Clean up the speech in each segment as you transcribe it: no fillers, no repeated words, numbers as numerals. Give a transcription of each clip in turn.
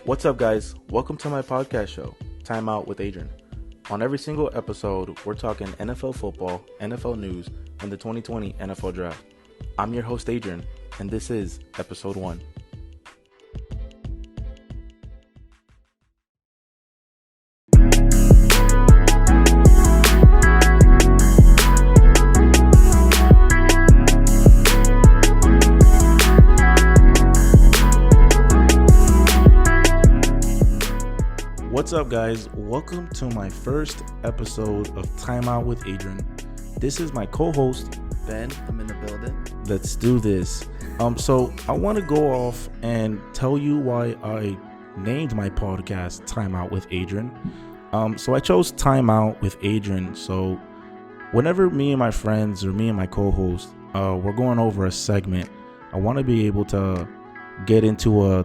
What's up, guys? Welcome to my podcast show, Timeout with Adrian. On every single episode, we're talking NFL football, NFL news, and the 2020 NFL Draft. I'm your host, Adrian, and this is episode 1. What's up, guys? Welcome to my first episode of Timeout with Adrian. This is my co-host, Ben. I'm in the building. Let's do this. So I want to go off and tell you why I named my podcast Timeout with Adrian. So I chose Timeout with Adrian. So whenever me and my friends or me and my co-host, we're going over a segment, I want to be able to get into a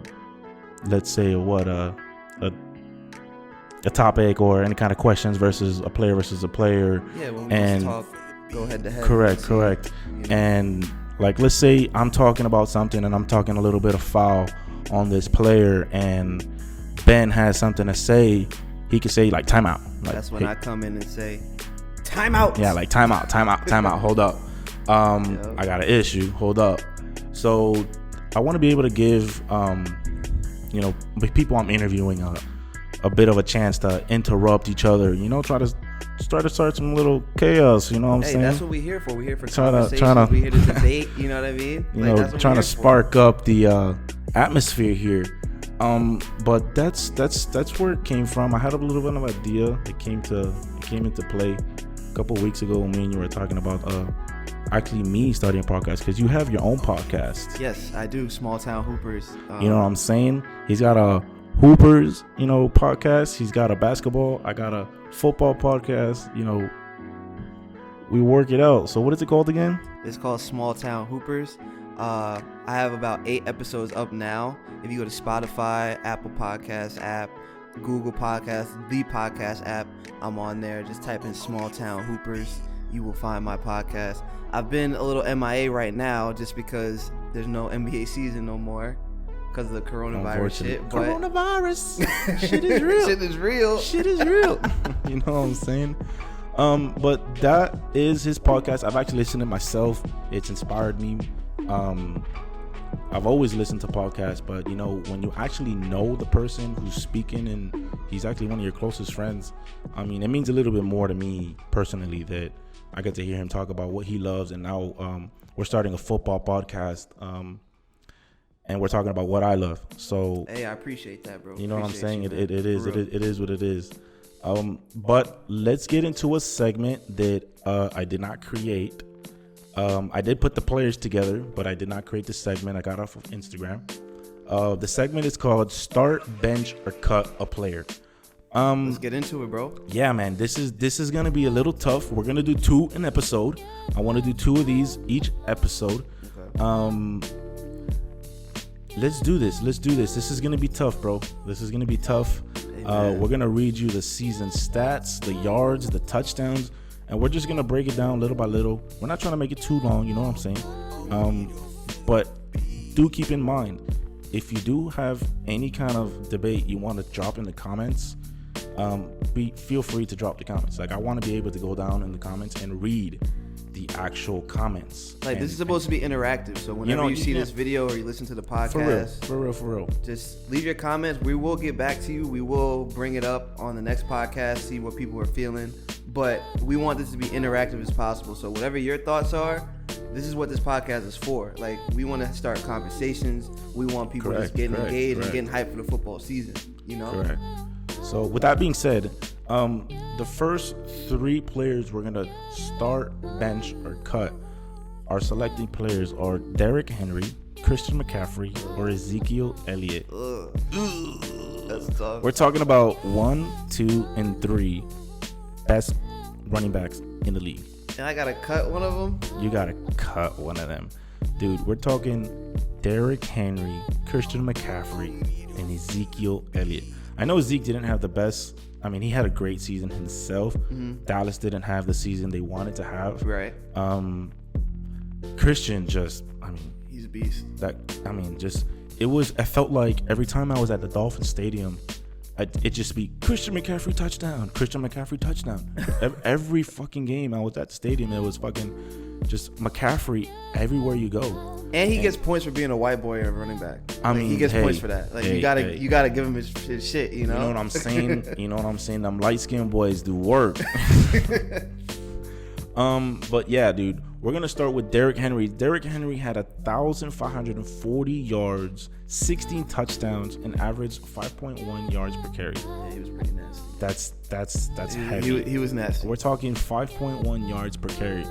topic or any kind of questions versus a player. Yeah, when we just talk, go head to head. Correct. You know? And like, let's say I'm talking about something and I'm talking a little bit of foul on this player, and Ben has something to say. He could say like timeout. Like, that's when I come in and say timeout. Yeah, like timeout. Hold up. Yep. I got an issue. Hold up. So I want to be able to give people I'm interviewing a bit of a chance to interrupt each other, try to start some little chaos, you know what I'm saying? That's what we're here for. We're here for conversations. We're here to debate, you know what I mean? Trying to spark up the atmosphere here. But that's where it came from. I had a little bit of an idea. It came into play a couple weeks ago when me and you were talking about actually me starting a podcast, because you have your own podcast. Yes, I do. Small Town Hoopers. You know what I'm saying? He's got a Hoopers, podcast. He's got a basketball. I got a football podcast. We work it out. So what is it called again? It's called Small Town Hoopers. I have about 8 episodes up now. If you go to Spotify, Apple Podcasts app, Google Podcasts, the podcast app, I'm on there. Just type in Small Town Hoopers. You will find my podcast. I've been a little MIA right now just because there's no NBA season no more. Because of the coronavirus shit. Coronavirus. Shit is real. Shit is real. You know what I'm saying? But that is his podcast. I've actually listened to it myself. It's inspired me. I've always listened to podcasts, but when you actually know the person who's speaking and he's actually one of your closest friends, it means a little bit more to me personally that I get to hear him talk about what he loves. And now we're starting a football podcast. And we're talking about what I love. So hey, I appreciate that, bro. You know what I'm saying? It is what it is. But let's get into a segment that I did not create. I did put the players together, but I did not create the segment. I got off of Instagram. The segment is called Start, Bench, or Cut a Player. Let's get into it, bro. Yeah, man. This is gonna be a little tough. We're gonna do 2 an episode. I want to do 2 of these each episode. Okay. Let's do this. This is going to be tough, bro. This is going to be tough. We're going to read you the season stats, the yards, the touchdowns, and we're just going to break it down little by little. We're not trying to make it too long, you know what I'm saying? But do keep in mind, if you do have any kind of debate you want to drop in the comments, feel free to drop the comments. Like, I want to be able to go down in the comments and read the actual comments. Like, this is supposed to be interactive, so whenever you see this video or you listen to the podcast, for real, just leave your comments. We will get back to you. We will bring it up on the next podcast, see what people are feeling, but we want this to be interactive as possible. So whatever your thoughts are, this is what this podcast is for. Like, we want to start conversations. We want people just getting engaged and getting hyped for the football season, Correct. So with that being said, the first 3 players we're going to start, bench, or cut, our selecting players are Derrick Henry, Christian McCaffrey, or Ezekiel Elliott. That's tough. We're talking about 1, 2, and 3 best running backs in the league. And I got to cut one of them? You got to cut one of them. Dude, we're talking Derrick Henry, Christian McCaffrey, and Ezekiel Elliott. I know Zeke didn't have the best. He had a great season himself. Mm-hmm. Dallas didn't have the season they wanted to have. Right. Christian just, he's a beast. Just I felt like every time I was at the Dolphin Stadium, it just be Christian McCaffrey touchdown, Christian McCaffrey touchdown. Every fucking game I was at the stadium, it was fucking just McCaffrey everywhere you go. And he gets points for being a white boy and running back. I mean, he gets points for that. Like you gotta give him his shit. You know what I'm saying? You know what I'm saying? Them light skinned boys do work. But yeah, dude, we're gonna start with Derrick Henry. Derrick Henry had 1,540 yards, 16 touchdowns, and averaged 5.1 yards per carry. Yeah, he was pretty nasty. That's heavy. He was nasty. We're talking 5.1 yards per carry.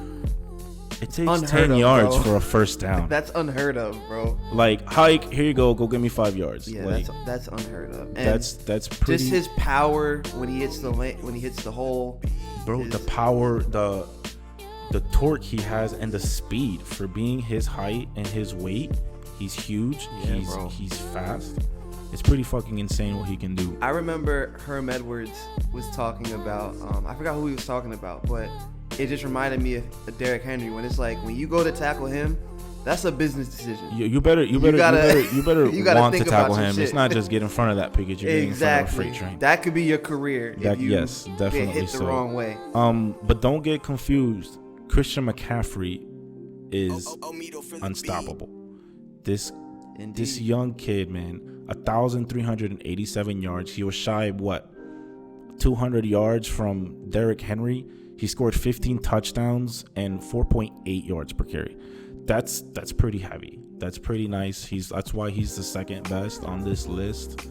It takes Unheard 10 of, yards bro. for a first down. That's unheard of, bro. Like, hike, here you go give me 5 yards. Yeah, like, that's unheard of. And that's pretty. just his power when he hits the hole. Bro, the power, the torque he has, and the speed for being his height and his weight. He's huge. Yeah, he's fast. It's pretty fucking insane what he can do. I remember Herm Edwards was talking about. I forgot who he was talking about, but it just reminded me of Derrick Henry when it's like when you go to tackle him, that's a business decision. You better you gotta want think to tackle about him. shit. It's not just get in front of that picket. You're getting in front of a freight train. That could be your career if you yes, definitely get hit the so. wrong way. But don't get confused. Christian McCaffrey is unstoppable. This young kid, man, 1,387 yards. He was shy of 200 yards from Derrick Henry. He scored 15 touchdowns and 4.8 yards per carry. That's pretty heavy. That's pretty nice. That's why he's the second best on this list.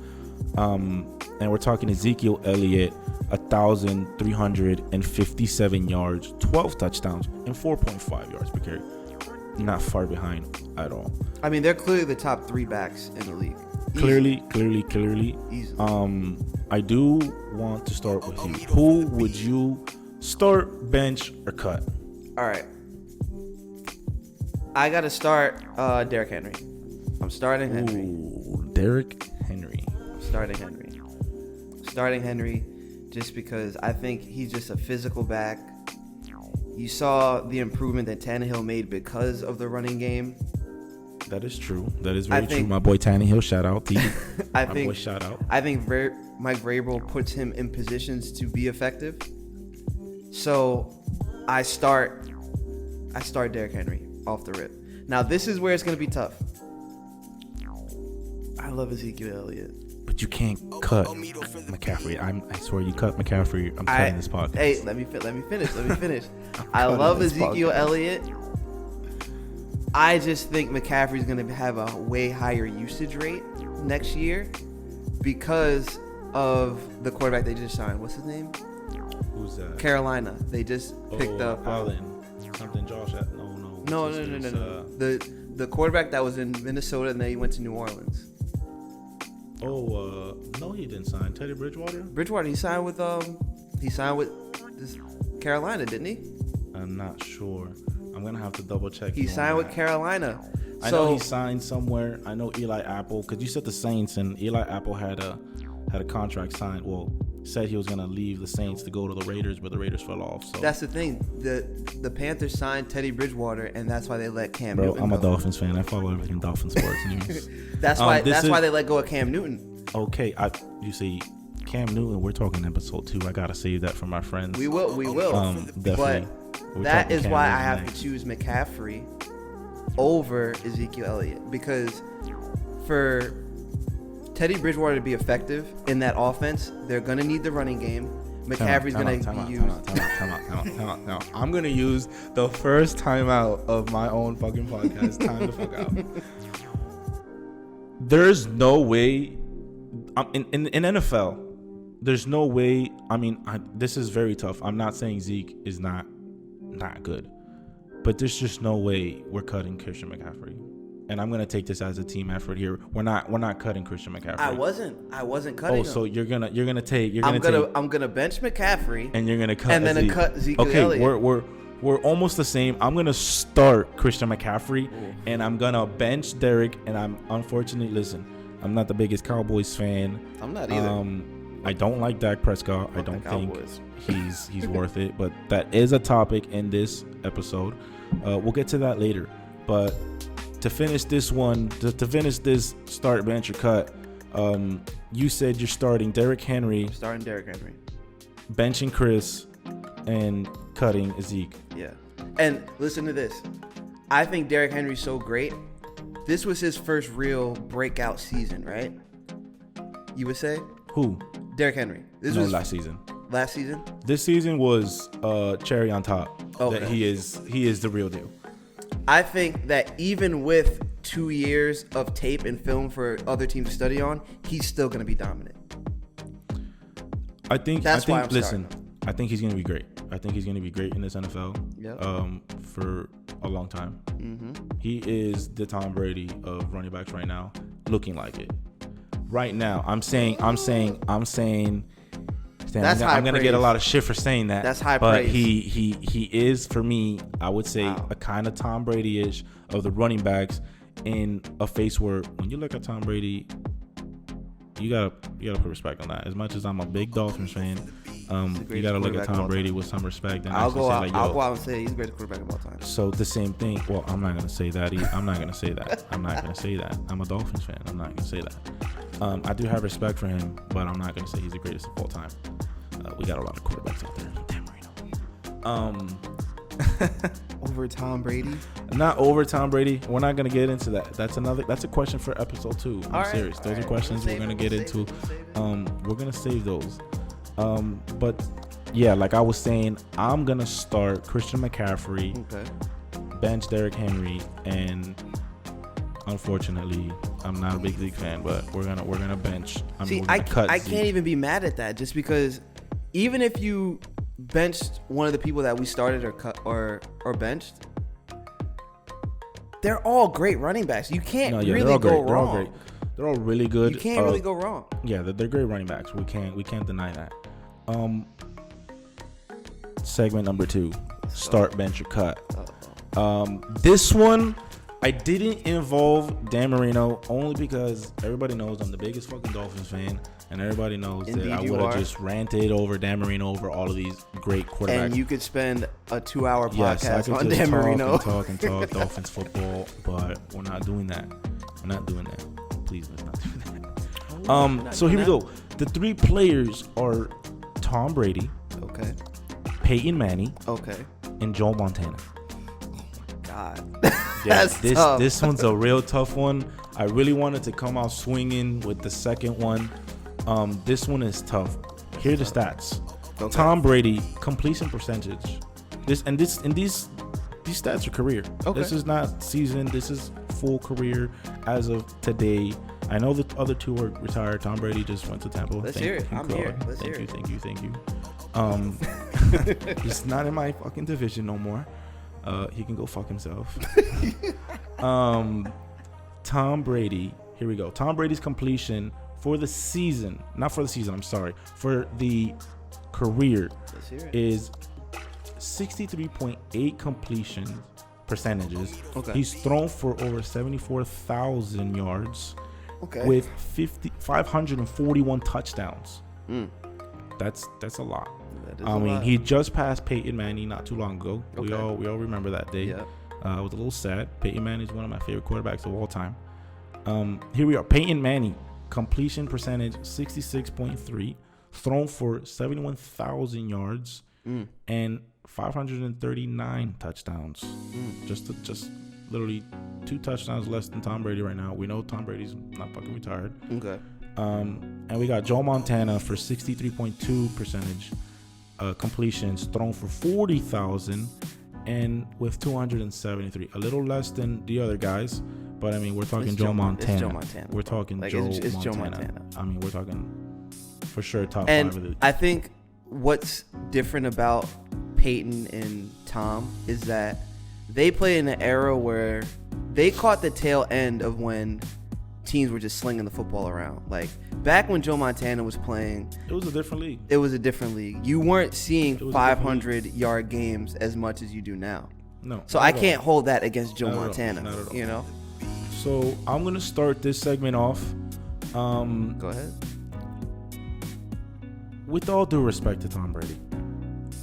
And we're talking Ezekiel Elliott, 1,357 yards, 12 touchdowns, and 4.5 yards per carry. Not far behind at all. I mean, they're clearly the top 3 backs in the league. Clearly. Easily. I do want to start with you. Who would you start, bench, or cut? All right. I got to start Derrick Henry. I'm starting Henry. Ooh, Derrick Henry. Starting Henry just because I think he's just a physical back. You saw the improvement that Tannehill made because of the running game. That is true. That is very true. My boy Tannehill, shout out to you. I think Mike Vrabel puts him in positions to be effective. So I start Derrick Henry off the rip. Now this is where it's going to be tough. I love Ezekiel Elliott. But you can't cut McCaffrey. I swear you cut McCaffrey. I'm cutting this podcast. Hey, let me finish. I love Ezekiel Elliott. I just think McCaffrey's going to have a way higher usage rate next year because of the quarterback they just signed. What's his name? Who's that? Carolina. They just picked up Allen. Something Josh. No. The quarterback that was in Minnesota and then he went to New Orleans. No, he didn't sign Teddy Bridgewater. He signed with this Carolina, didn't he? I'm not sure. I'm gonna have to double check. He signed with Carolina. I know he signed somewhere. I know Eli Apple, because you said the Saints, and Eli Apple had a contract signed. Well, said he was gonna leave the Saints to go to the Raiders, but the Raiders fell off. So that's the thing. The Panthers signed Teddy Bridgewater, and that's why they let Cam Newton I'm go. a Dolphins fan. I follow everything Dolphins sports news. That's why they let go of Cam Newton. Okay, you see, Cam Newton. We're talking episode 2. I gotta save that for my friends. We will. Definitely. But that is why I have to choose McCaffrey over Ezekiel Elliott, because for Teddy Bridgewater to be effective in that offense, they're gonna need the running game. McCaffrey's gonna be used. Time out. I'm gonna use the first timeout of my own fucking podcast. Time the fuck out. There's no way. In NFL, there's no way. I mean, this is very tough. I'm not saying Zeke is not good, but there's just no way we're cutting Christian McCaffrey. And I'm gonna take this as a team effort here. We're not cutting Christian McCaffrey. I wasn't cutting him. So you're gonna take. I'm gonna bench McCaffrey, and you're gonna cut. And then cut Ezekiel Elliott. Okay, we're almost the same. I'm gonna start Christian McCaffrey, and I'm gonna bench Derrick. And I'm I'm not the biggest Cowboys fan. I'm not either. I don't like Dak Prescott. I don't think he's worth it. But that is a topic in this episode. We'll get to that later. But to finish this one, to finish this start, bench, or cut, you said you're starting Derrick Henry. Starting Derrick Henry. Benching Chris and cutting Zeke. Yeah. And listen to this. I think Derrick Henry's so great. This was his first real breakout season, right? You would say? Who? Derrick Henry. This no, was last season. Last season? This season was cherry on top. Okay. That he is the real deal. I think that even with 2 years of tape and film for other teams to study on, he's still going to be dominant. I think. Listen, starting. I think he's going to be great. I think he's going to be great in this NFL. Yep. For a long time. Mm-hmm. He is the Tom Brady of running backs right now, looking like it. Right now, I'm saying. That's I'm going to get a lot of shit for saying that. That's high but praise. He is, for me, I would say, a kind of Tom Brady-ish of the running backs, in a face where when you look at Tom Brady, you gotta put respect on that. As much as I'm a big Dolphins fan, you gotta look at Tom Brady with some respect. And I'll go out and say he's the greatest quarterback of all time. So the same thing. Well, I'm not gonna say that. I'm not gonna say that. I'm a Dolphins fan. I'm not gonna say that. I do have respect for him, but I'm not gonna say he's the greatest of all time. We got a lot of quarterbacks out there. Damn Marino. Over Tom Brady? Not over Tom Brady. We're not gonna get into that. That's a question for episode 2. I'm serious. Those are questions we're gonna get into. We're gonna save those. But yeah, like I was saying, I'm gonna start Christian McCaffrey, bench Derrick Henry, and unfortunately, I'm not a big league fan, but we're gonna bench. I can't even be mad at that, just because even if you benched one of the people that we started or cut or benched, they're all great running backs. You can't really go wrong. They're all really good. You can't really go wrong. Yeah, they're great running backs. We can't deny that. Segment number 2, start, bench, or cut. This one, I didn't involve Dan Marino only because everybody knows I'm the biggest fucking Dolphins fan, and everybody knows that I would have just ranted over Dan Marino over all of these great quarterbacks. And you could spend a 2-hour podcast I could on just Dan Marino. talk Dolphins football, but we're not doing that. Please, let's not do that. So here we go. The 3 players are Tom Brady, Peyton Manning, and Joe Montana. God. Yeah, this one's a real tough one. I really wanted to come out swinging with the second one. This one is tough. Here are the stats. Tom Brady completion percentage. These stats are career. This is not season. This is full career as of today. I know the other 2 were retired. Tom Brady just went to Tampa. Let's hear it. I'm here. Let's hear it. Thank you. He's not in my fucking division no more. He can go fuck himself. Tom Brady. Here we go. Tom Brady's completion for the season, not for the season, I'm sorry, for the career is 63.8 completion percentages. He's thrown for over 74,000 yards with 541 touchdowns. That's a lot. He just passed Peyton Manning not too long ago. We all remember that day. I was a little sad. Peyton Manning is one of my favorite quarterbacks of all time. Here we are. Peyton Manning, completion percentage 66.3, thrown for 71,000 yards and 539 touchdowns. Just literally 2 touchdowns less than Tom Brady right now. We know Tom Brady's not fucking retired. And we got Joe Montana for 63.2 percentage completions, thrown for 40,000 and with 273, a little less than the other guys, but I mean we're talking Joe Montana. It's Joe Montana. We're talking like it's Joe Montana. I mean we're talking for sure top 5 of the. I think what's different about Peyton and Tom is that they play in an era where they caught the tail end of when teams were just slinging the football around. Like back when Joe Montana was playing, it was a different league. You weren't seeing 500-yard games as much as you do now. No. So I can't hold that against Joe Montana. Not at all. You know. So I'm gonna start this segment off. Go ahead. With all due respect to Tom Brady,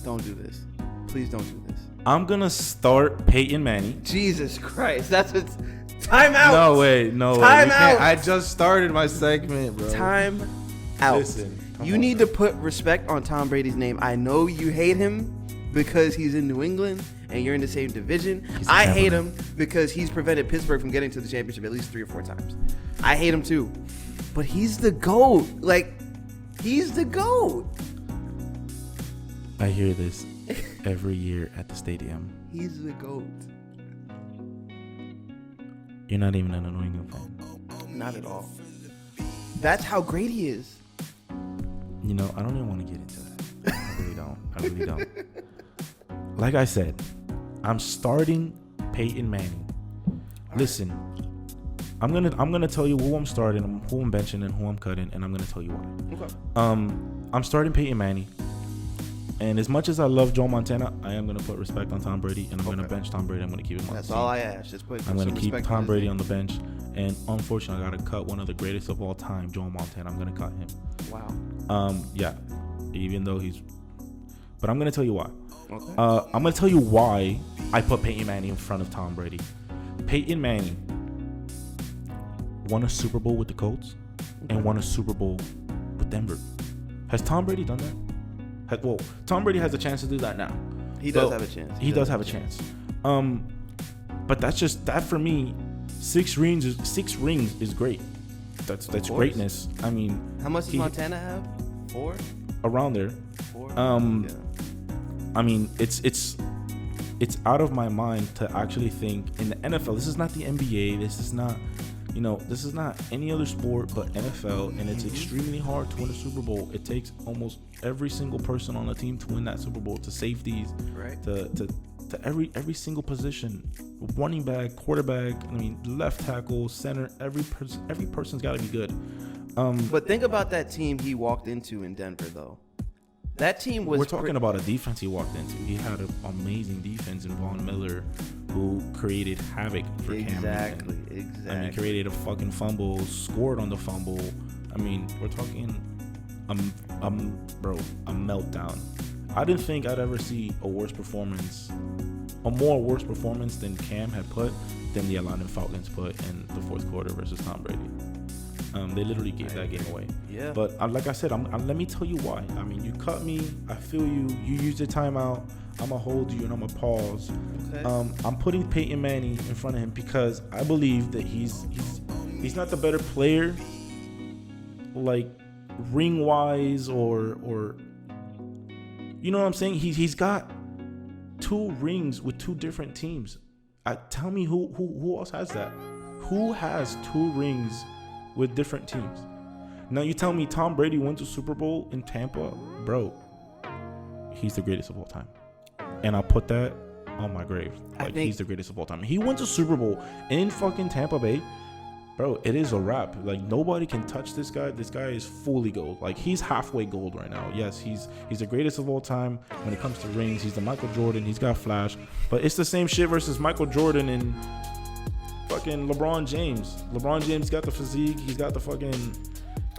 don't do this. Please don't do this. I'm gonna start Peyton Manning. Jesus Christ, that's what. Timeout. No way. No way. Time You out. can't- I just started my segment, bro. Time out. Listen, You on. need to put respect on Tom Brady's name. I know you hate him because he's in New England and you're in the same division. I hate him because he's prevented Pittsburgh from getting to the championship at least 3 or 4 times. I hate him too. But he's the GOAT. Like, he's the GOAT. I hear this every year at the stadium. He's the GOAT. You're not even a New England fan. Not at all. That's how great he is. You know, I don't even want to get into that. I really don't. I really don't. Like I said, I'm starting Peyton Manning. Listen, I'm gonna tell you who I'm starting, who I'm benching, and who I'm cutting, and I'm gonna tell you why. Okay. I'm starting Peyton Manning. And as much as I love Joe Montana, I am going to put respect on Tom Brady, and I'm going to bench Tom Brady. I'm going to keep him on the team. That's all I ask. Just put I'm going to keep respect Tom on his Brady name. on the bench. And unfortunately, I got to cut one of the greatest of all time, Joe Montana. I'm going to cut him. Wow. Yeah. Even though but I'm going to tell you why. Okay. I'm going to tell you why I put Peyton Manning in front of Tom Brady. Peyton Manning won a Super Bowl with the Colts and won a Super Bowl with Denver. Has Tom Brady done that? Well, Tom Brady has a chance to do that now. He does have a chance. He does have a chance. But that's just that for me. 6 rings is great. That's greatness. I mean, how much does Montana have? 4? Around there. 4. Yeah. I mean, it's out of my mind to actually think in the NFL. This is not the NBA. This is not. This is not any other sport but NFL, and it's extremely hard to win a Super Bowl. It takes almost every single person on the team to win that Super Bowl, to safeties, right? To every single position, running back, quarterback. I mean, left tackle, center. Every person's got to be good. But think about that team he walked into in Denver, though. That team was. We're talking about a defense he walked into. He had an amazing defense in Von Miller, who created havoc for Cam Newton. Exactly. I mean, created a fucking fumble, scored on the fumble. I mean, we're talking, a meltdown. I didn't think I'd ever see a worse performance than Cam had put than the Atlanta Falcons put in the fourth quarter versus Tom Brady. They literally gave that game away. Yeah. But like I said, let me tell you why. I mean, you cut me. I feel you. You used the timeout. I'm going to hold you and I'm going to pause. Okay. I'm putting Peyton Manning in front of him because I believe that he's not the better player, like ring-wise or you know what I'm saying? He's got 2 rings with 2 different teams. Tell me who else has that? Who has 2 rings with different teams? Now you tell me Tom Brady went to Super Bowl in Tampa, bro. He's the greatest of all time, and I'll put that on my grave. Like, he's the greatest of all time. He went to Super Bowl in fucking Tampa Bay, bro. It is a wrap. Like, nobody can touch this guy. This guy is fully gold. Like, he's halfway gold right now. Yes, he's the greatest of all time when it comes to rings. He's the Michael Jordan. He's got flash, but it's the same shit versus Michael Jordan and fucking LeBron James. LeBron James got the physique. He's got the fucking.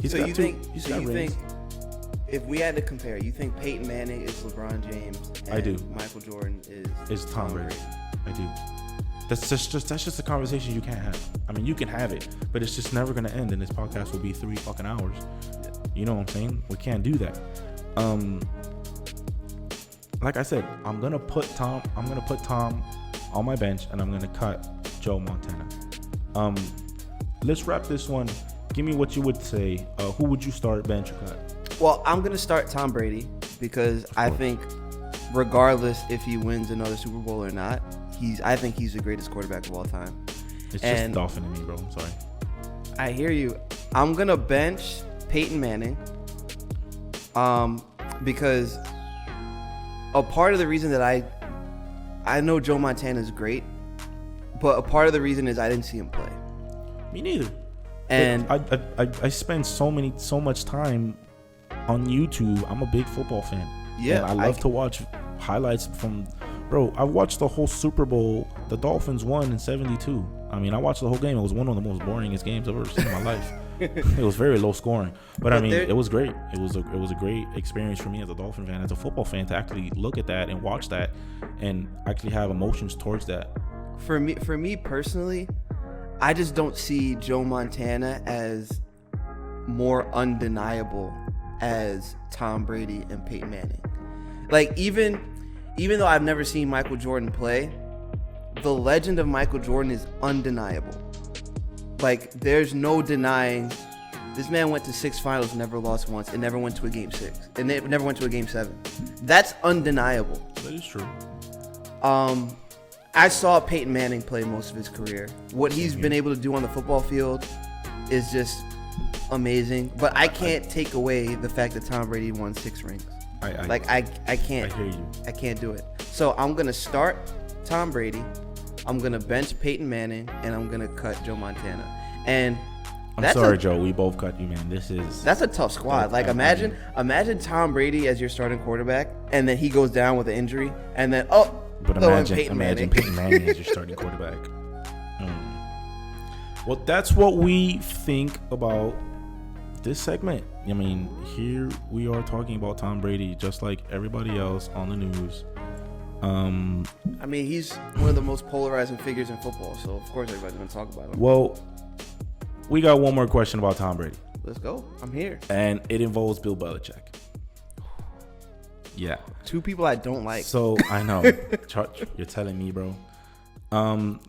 He's got rings. If we had to compare, you think Peyton Manning is LeBron James and I do. Michael Jordan is Tom Brady. I do. That's just a conversation you can't have. I mean, you can have it, but it's just never gonna end, and this podcast will be 3 fucking hours. You know what I'm saying? We can't do that. Like I said, I'm gonna put Tom on my bench, and I'm gonna cut Joe Montana. Let's wrap this one. Give me what you would say. Who would you start, bench, or cut? Well, I'm going to start Tom Brady because I think regardless if he wins another Super Bowl or not, I think he's the greatest quarterback of all time. It's just Dolphin in me, bro. I'm sorry. I hear you. I'm going to bench Peyton Manning because a part of the reason that I know Joe Montana is great, but a part of the reason is I didn't see him play. Me neither. And I spend so much time on YouTube. I'm a big football fan. Yeah, and I love to watch highlights from. Bro, I watched the whole Super Bowl. The Dolphins won in '72. I mean, I watched the whole game. It was one of the most boringest games I've ever seen in my life. It was very low scoring, but I mean, it was great. It was a great experience for me as a Dolphin fan, as a football fan, to actually look at that and watch that, and actually have emotions towards that. For me personally, I just don't see Joe Montana as more undeniable as Tom Brady and Peyton Manning. Like, even though I've never seen Michael Jordan play, the legend of Michael Jordan is undeniable. Like, there's no denying this man went to 6 finals, never lost once, and never went to a game 6, and never went to a game 7. That's undeniable. That is true. I saw Peyton Manning play most of his career. What he's been able to do on the football field is just amazing. But I can't take away the fact that Tom Brady won 6 rings. I can't. I hear you. I can't do it. So I'm gonna start Tom Brady. I'm gonna bench Peyton Manning, and I'm gonna cut Joe Montana. And I'm sorry, Joe. We both cut you, man. That's a tough squad. Like, imagine Tom Brady as your starting quarterback, and then he goes down with an injury, and then imagine Peyton Manning as your starting quarterback. Well, that's what we think about this segment. I mean, here we are talking about Tom Brady, just like everybody else on the news. I mean, he's one of the most polarizing figures in football, so of course everybody's gonna talk about him. Well, we got one more question about Tom Brady. Let's go. I'm here. And it involves Bill Belichick. Yeah. 2 people I don't like. So, I know. You're telling me, bro.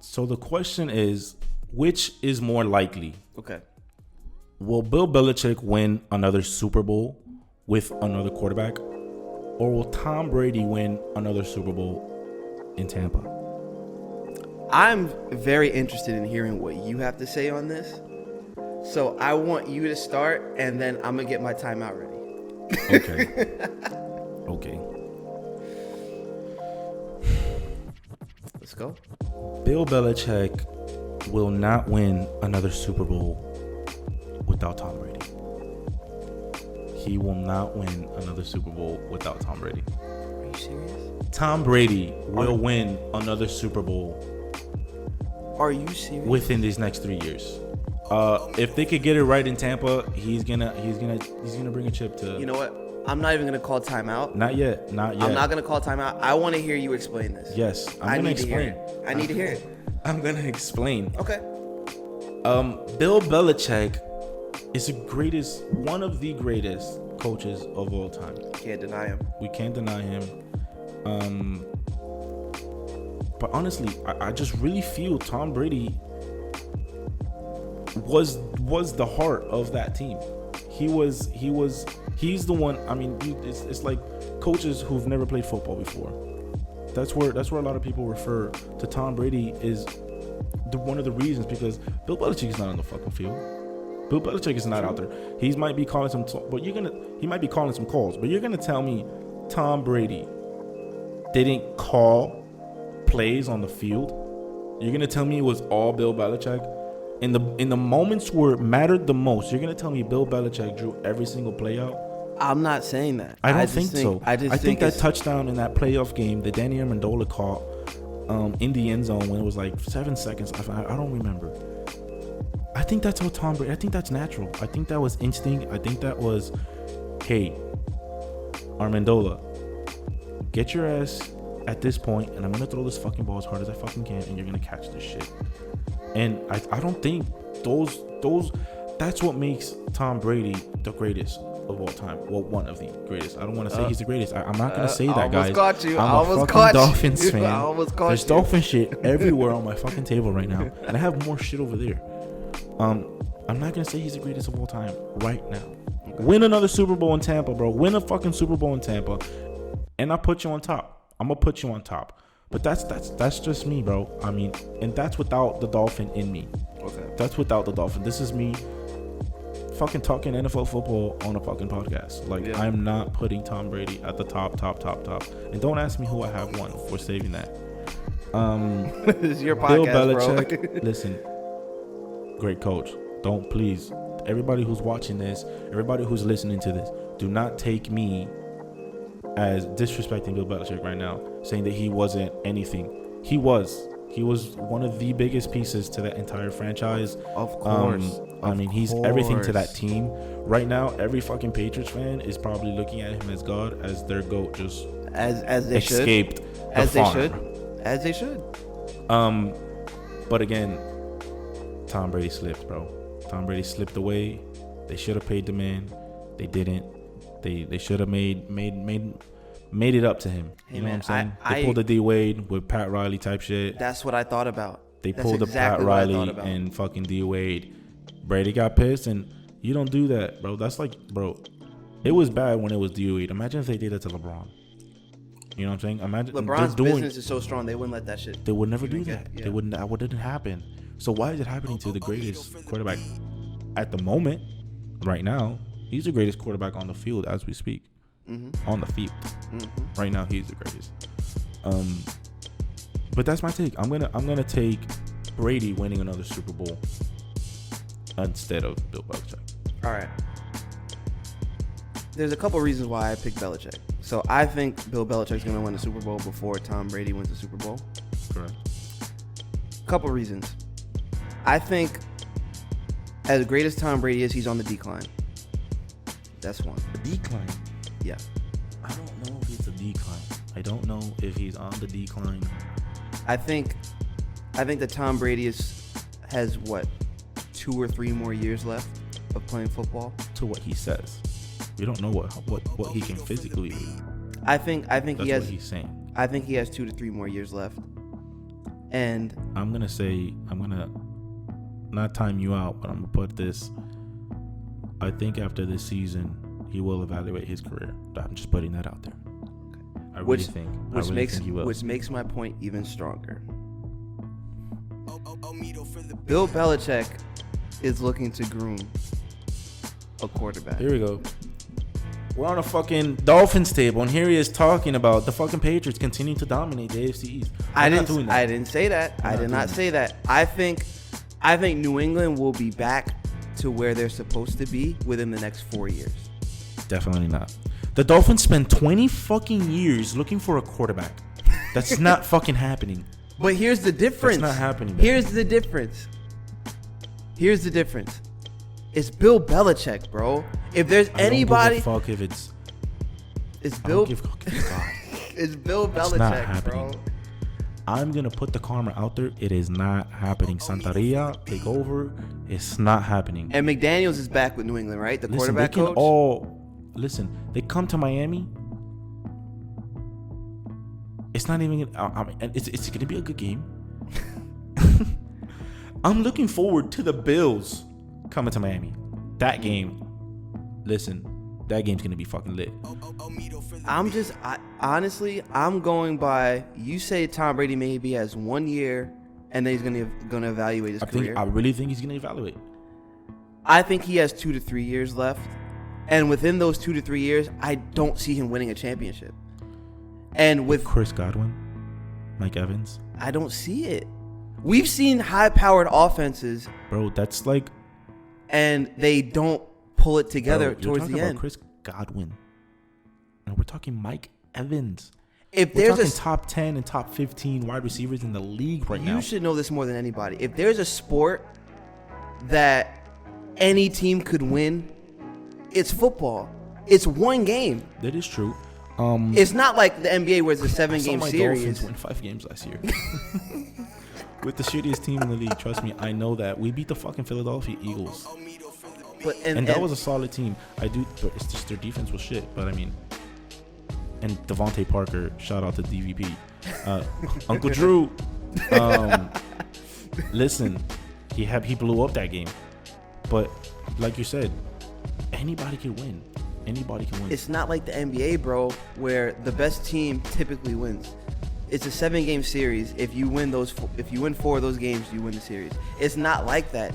So the question is, which is more likely? Okay. Will Bill Belichick win another Super Bowl with another quarterback? Or will Tom Brady win another Super Bowl in Tampa? I'm very interested in hearing what you have to say on this. So I want you to start, and then I'm going to get my timeout ready. Okay. Let's go. Bill Belichick will not win another Super Bowl without Tom Brady. He will not win another Super Bowl without Tom Brady. Are you serious? Tom Brady will win another Super Bowl. Are you serious? Within these next 3 years. If they could get it right in Tampa, he's gonna bring a chip to. You know what? I'm not even gonna call timeout. Not yet. I'm not gonna call timeout. I want to hear you explain this. Yes, I'm gonna explain. I need to hear it. I'm gonna explain. Okay. Bill Belichick is one of the greatest coaches of all time. Can't deny him. We can't deny him. But honestly, I just really feel Tom Brady was the heart of that team. He's the one. I mean, it's like coaches who've never played football before. That's where a lot of people refer to Tom Brady is one of the reasons, because Bill Belichick is not on the fucking field. Bill Belichick is not out there. He might be calling some calls, but you're gonna tell me Tom Brady didn't call plays on the field? You're gonna tell me it was all Bill Belichick? In the moments where it mattered the most, you're gonna tell me Bill Belichick drew every single play out? I'm not saying that. I don't think so. I think that touchdown in that playoff game that Danny Amendola caught in the end zone when it was like 7 seconds. I don't remember. I think that's how Tom Brady. I think that's natural. I think that was instinct. I think that was, hey, Amendola, get your ass at this point, and I'm gonna throw this fucking ball as hard as I fucking can, and you're gonna catch this shit. And I don't think those that's what makes Tom Brady the greatest of all time. Well, one of the greatest. I don't want to say he's the greatest. I'm not gonna say that, guys. I'm a fucking Dolphins fan. There's Dolphin shit everywhere on my fucking table right now, and I have more shit over there. I'm not gonna say he's the greatest of all time right now. Okay. Win another Super Bowl in Tampa, bro. Win a fucking Super Bowl in Tampa, and I'll put you on top. I'm gonna put you on top. But that's just me, bro. I mean, and that's without the Dolphin in me. Okay. That's without the Dolphin. This is me fucking talking NFL football on a fucking podcast. Like, yeah. I'm not putting Tom Brady at the top. And don't ask me who I have won. We're saving that. This is your podcast, Bill Belichick, bro. Listen, great coach. Don't, please, everybody who's watching this, everybody who's listening to this, do not take me as disrespecting Bill Belichick right now, saying that he wasn't anything. He was one of the biggest pieces to that entire franchise. Of course. He's everything to that team. Right now, every fucking Patriots fan is probably looking at him as God, as their GOAT, just as they escaped should. As they should. But again, Tom Brady slipped, bro. Tom Brady slipped away. They should have paid the man. They didn't. They should have made it up to him. Hey, you know man, what I'm saying? I They pulled the D Wade with Pat Riley type shit. That's what I thought about. They That's pulled exactly the Pat what I thought Riley about. and fucking D Wade. Brady got pissed, and you don't do that, bro. That's like, bro, it was bad when it was D Wade. Imagine if they did that to LeBron. You know what I'm saying? Imagine LeBron's business is so strong, they wouldn't let that shit. They would never do get- that. yeah. They wouldn't. That wouldn't happen. So why is it happening to the greatest quarterback at the moment? Right now, he's the greatest quarterback on the field as we speak. Mm-hmm. On the field, Mm-hmm. right now, he's the greatest. But that's my take. I'm gonna take Brady winning another Super Bowl instead of Bill Belichick. All right. There's a couple reasons why I picked Belichick. So I think Bill Belichick's going to win the Super Bowl before Tom Brady wins the Super Bowl. Correct. Couple reasons. I think as great as Tom Brady is, he's on the decline. That's one. A decline. Yeah. I don't know if it's a decline. I don't know if he's on the decline. I think that Tom Brady has what, 2 or 3 more years left of playing football. To what he says, we don't know what he can physically do. I think That's he has. what he's saying. I think he has 2 to 3 more years left. And I'm gonna not time you out, but I'm gonna put this. I think after this season, he will evaluate his career. I'm just putting that out there. I really think he will. Which makes my point even stronger. Bill Belichick is looking to groom a quarterback. Here we go. We're on a fucking Dolphins table, and here he is talking about the fucking Patriots continuing to dominate the AFC East. I didn't say that. I did not say that. I think New England will be back to where they're supposed to be within the next 4 years. Definitely not. The Dolphins spent 20 fucking years looking for a quarterback. That's not fucking happening. But here's the difference. That's not happening. Man. Here's the difference. It's Bill Belichick, bro. If there's anybody, I don't give a fuck if it's. it's I Bill. don't give a fuck if it's God. It's Bill It's not Belichick, happening. bro. I'm gonna put the karma out there. It is not happening. Santaria, take over. It's not happening. And McDaniels is back with New England, right? The Listen, quarterback they can coach. They come to Miami. It's not even. I mean, it's gonna be a good game. I'm looking forward to the Bills coming to Miami. That game. Listen, that game's gonna be fucking lit. Honestly, I'm going by. You say Tom Brady maybe has 1 year, and then he's gonna evaluate his career. I really think he's gonna evaluate. I think he has 2 to 3 years left, and within those 2 to 3 years, I don't see him winning a championship. And with Chris Godwin, Mike Evans, I don't see it. We've seen high-powered offenses, bro. That's like, and they don't pull it together bro, towards the about end. Chris Godwin, and we're talking Mike Evans. If We're there's talking a top 10 and top 15 wide receivers in the league right now. You should know this more than anybody. If there's a sport that any team could win, it's football. It's one game. That is true. It's not like the NBA where it's a I 7-game saw my series. Dolphins win 5 games last year. With the shittiest team in the league, trust me, I know that. We beat the fucking Philadelphia Eagles. And that was a solid team. But it's just their defense was shit. But I mean, and Devontae Parker, shout out to DVP. Uncle Drew, listen, he blew up that game. But like you said, anybody can win. Anybody can win. It's not like the NBA, bro, where the best team typically wins. It's a 7-game series. If you win 4 of those games, you win the series. It's not like that.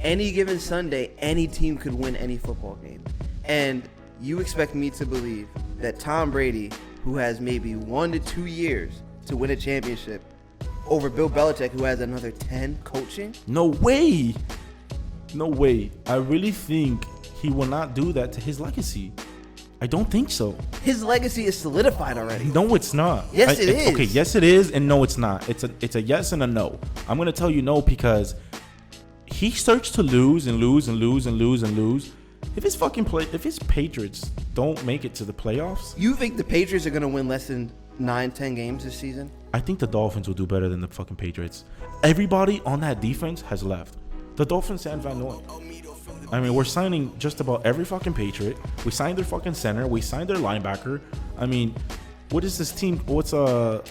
Any given Sunday, any team could win any football game. And you expect me to believe that Tom Brady, who has maybe 1 to 2 years to win a championship, over Bill Belichick, who has another 10 coaching? No way. No way. I really think he will not do that to his legacy. I don't think so. His legacy is solidified already. No, it's not. Yes, it is. Okay, yes, it is, and no, it's not. It's a yes and a no. I'm gonna tell you no because he starts to lose and lose and lose and lose and lose. If his Patriots don't make it to the playoffs, You think the Patriots are going to win less than 9-10 games this season? I think the Dolphins will do better than the fucking Patriots. Everybody on that defense has left. The Dolphins signed Van Noy. I mean, we're signing just about every fucking Patriot. We signed their fucking center. We signed their linebacker. I mean, what is this team? What's the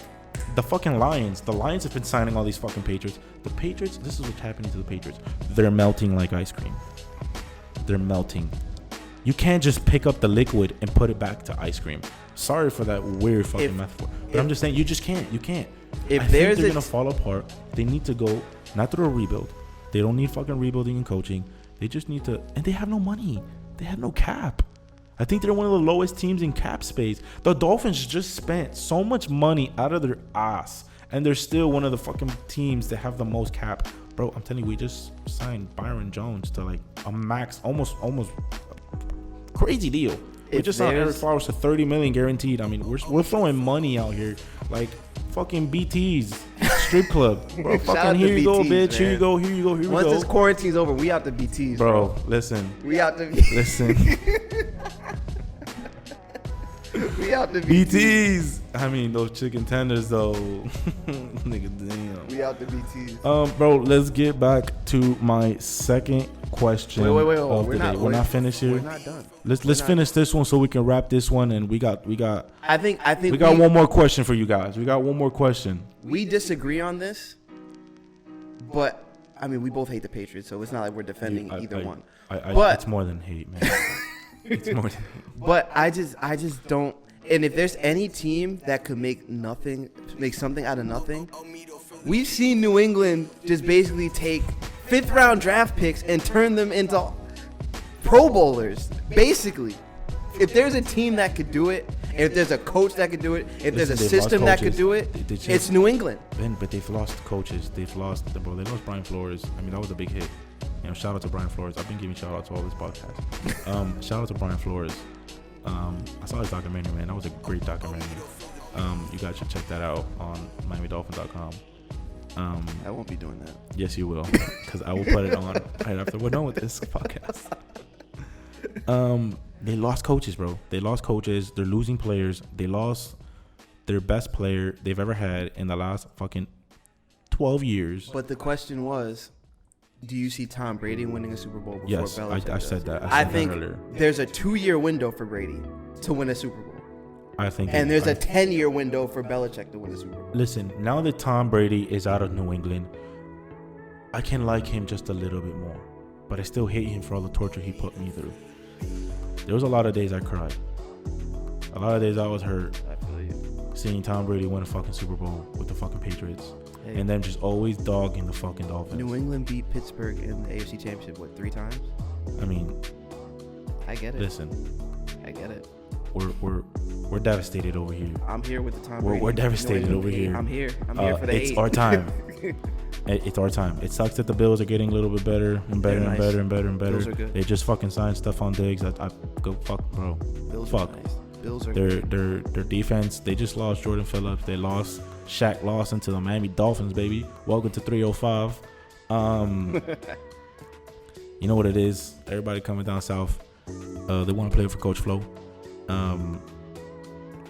fucking Lions? The Lions have been signing all these fucking Patriots. The Patriots, this is what's happening to the Patriots. They're melting like ice cream. They're melting. You can't just pick up the liquid and put it back to ice cream. Sorry for that weird fucking metaphor. But I'm just saying, you just can't. You can't. I think they're going to fall apart. They need to go, not through a rebuild. They don't need fucking rebuilding and coaching. They just need to, and they have no money. They have no cap. I think they're one of the lowest teams in cap space. The Dolphins just spent so much money out of their ass, and they're still one of the fucking teams that have the most cap. Bro, I'm telling you, we just signed Byron Jones to like a max, almost crazy deal. We just signed Eric Flowers to $30 million guaranteed. I mean, we're throwing money out here like fucking BT's strip club. Bro, fucking here you go, bitch. Man. Here you go. Here you go. Here we go. Once this quarantine's over, we out the BT's, bro. Listen. We out the BT's. Listen. We out the BT's. I mean, those chicken tenders though. Nigga, damn. We out the BT's. Bro, let's get back to my second question. Wait. We're not finished here. We're not done. Let's finish this one so we can wrap this one, and we got. I think we got one more question for you guys. We got one more question. We disagree on this, but I mean, we both hate the Patriots, so it's not like we're defending either one. But it's more than hate, man. It's more than hate. But I just don't. And if there's any team that could make something out of nothing, we've seen New England just basically take 5th round draft picks and turn them into Pro Bowlers, basically. If there's a team that could do it, if there's a coach that could do it, if there's a system that could do it, it's New England. But they've lost coaches. They lost Brian Flores. I mean, that was a big hit. You know, shout out to Brian Flores. I've been giving shout out to all this podcast. Shout out to Brian Flores. I saw his documentary, man. That was a great documentary. You guys should check that out on MiamiDolphin.com. I won't be doing that. Yes, you will, because I will put it on right after we're done with this podcast. They lost coaches, bro. They lost coaches. They're losing players. They lost their best player they've ever had in the last fucking 12 years. But the question was, do you see Tom Brady winning a Super Bowl before Belichick? I said that. I think there's a 2-year window for Brady to win a Super Bowl. And there's a 10-year window for Belichick to win a Super Bowl. Listen, now that Tom Brady is out of New England, I can like him just a little bit more. But I still hate him for all the torture he put me through. There was a lot of days I cried. A lot of days I was hurt. I feel you. Seeing Tom Brady win a fucking Super Bowl with the fucking Patriots. Hey. And them just always dogging the fucking Dolphins. New England beat Pittsburgh in the AFC Championship, 3 times? I mean, I get it. Listen. I get it. We're devastated over here. I'm here with the Tom Brady. We're devastated over here. I'm here for the 8. It's our time. It's our time. It sucks that the Bills are getting a little bit better and better and better and better and better. Bills are good. They just fucking signed Stephon Diggs. I go fuck, bro. Bills fuck. Are nice. Bills are their defense. They just lost Jordan Phillips. They lost Shaq Lawson to the Miami Dolphins, baby. Welcome to 305. You know what it is. Everybody coming down south. They want to play for Coach Flo.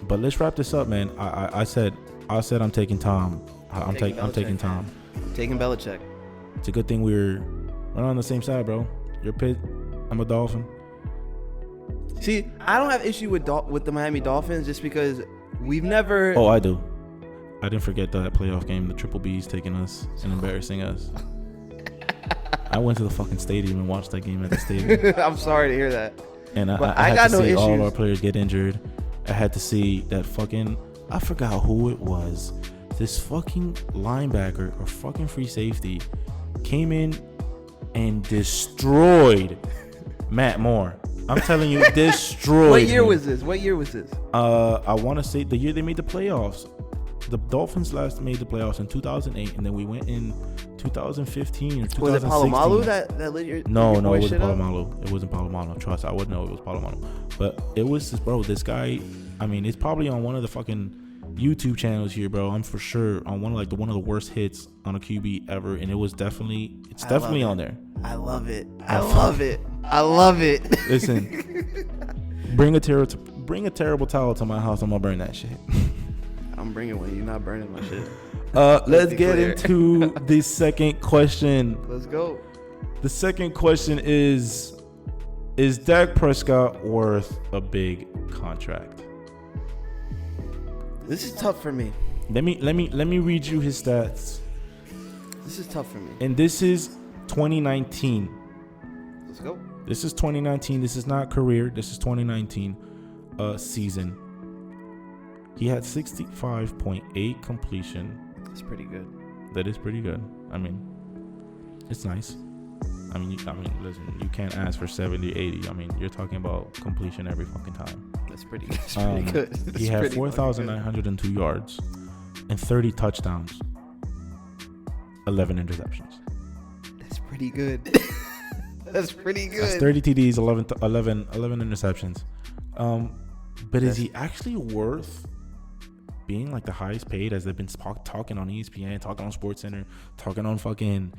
But let's wrap this up, man. I said I'm taking Tom. I'm taking Tom. I'm taking Belichick. It's a good thing we're on the same side, bro. You're a Pitt. I'm a Dolphin. See, I don't have issue with the Miami Dolphins just because we've never. Oh, I do. I didn't forget that playoff game. The Triple B's taking us and embarrassing us. I went to the fucking stadium and watched that game at the stadium. I'm sorry to hear that. And I had to see all of our players get injured. I had to see that fucking, I forgot who it was. This fucking linebacker or fucking free safety came in and destroyed Matt Moore. I'm telling you, destroyed. What year was this? I want to say the year they made the playoffs. The Dolphins last made the playoffs in 2008, and then we went in 2015 or 2016. Was it Palomalu that lit your No, it wasn't Palomalu. It wasn't Palomalu. Trust, I wouldn't know it was Palomalu. But it was this guy. I mean, it's probably on one of the fucking YouTube channels here, bro. I'm for sure on one of the worst hits on a QB ever, and it's definitely on there. I love it. I love it. Listen, bring a terrible towel to my house. I'm gonna burn that shit. I'm bringing one. You're not burning my shit. Let's get into the second question. Let's go. The second question is Dak Prescott worth a big contract? This is tough for me. Let me read you his stats. This is tough for me. And this is 2019. Let's go. This is 2019. This is not career. This is 2019 season. He had 65.8 completion. That's pretty good. That is pretty good. I mean, it's nice. I mean, listen, you can't ask for 70, 80. I mean, you're talking about completion every fucking time. That's pretty good. That's pretty good. That's he had 4,902 yards and 30 touchdowns, 11 interceptions. That's pretty good. That's pretty good. That's 30 TDs, 11 interceptions. But is he actually worth being like the highest paid, as they've been talking on ESPN, talking on SportsCenter, talking on fucking...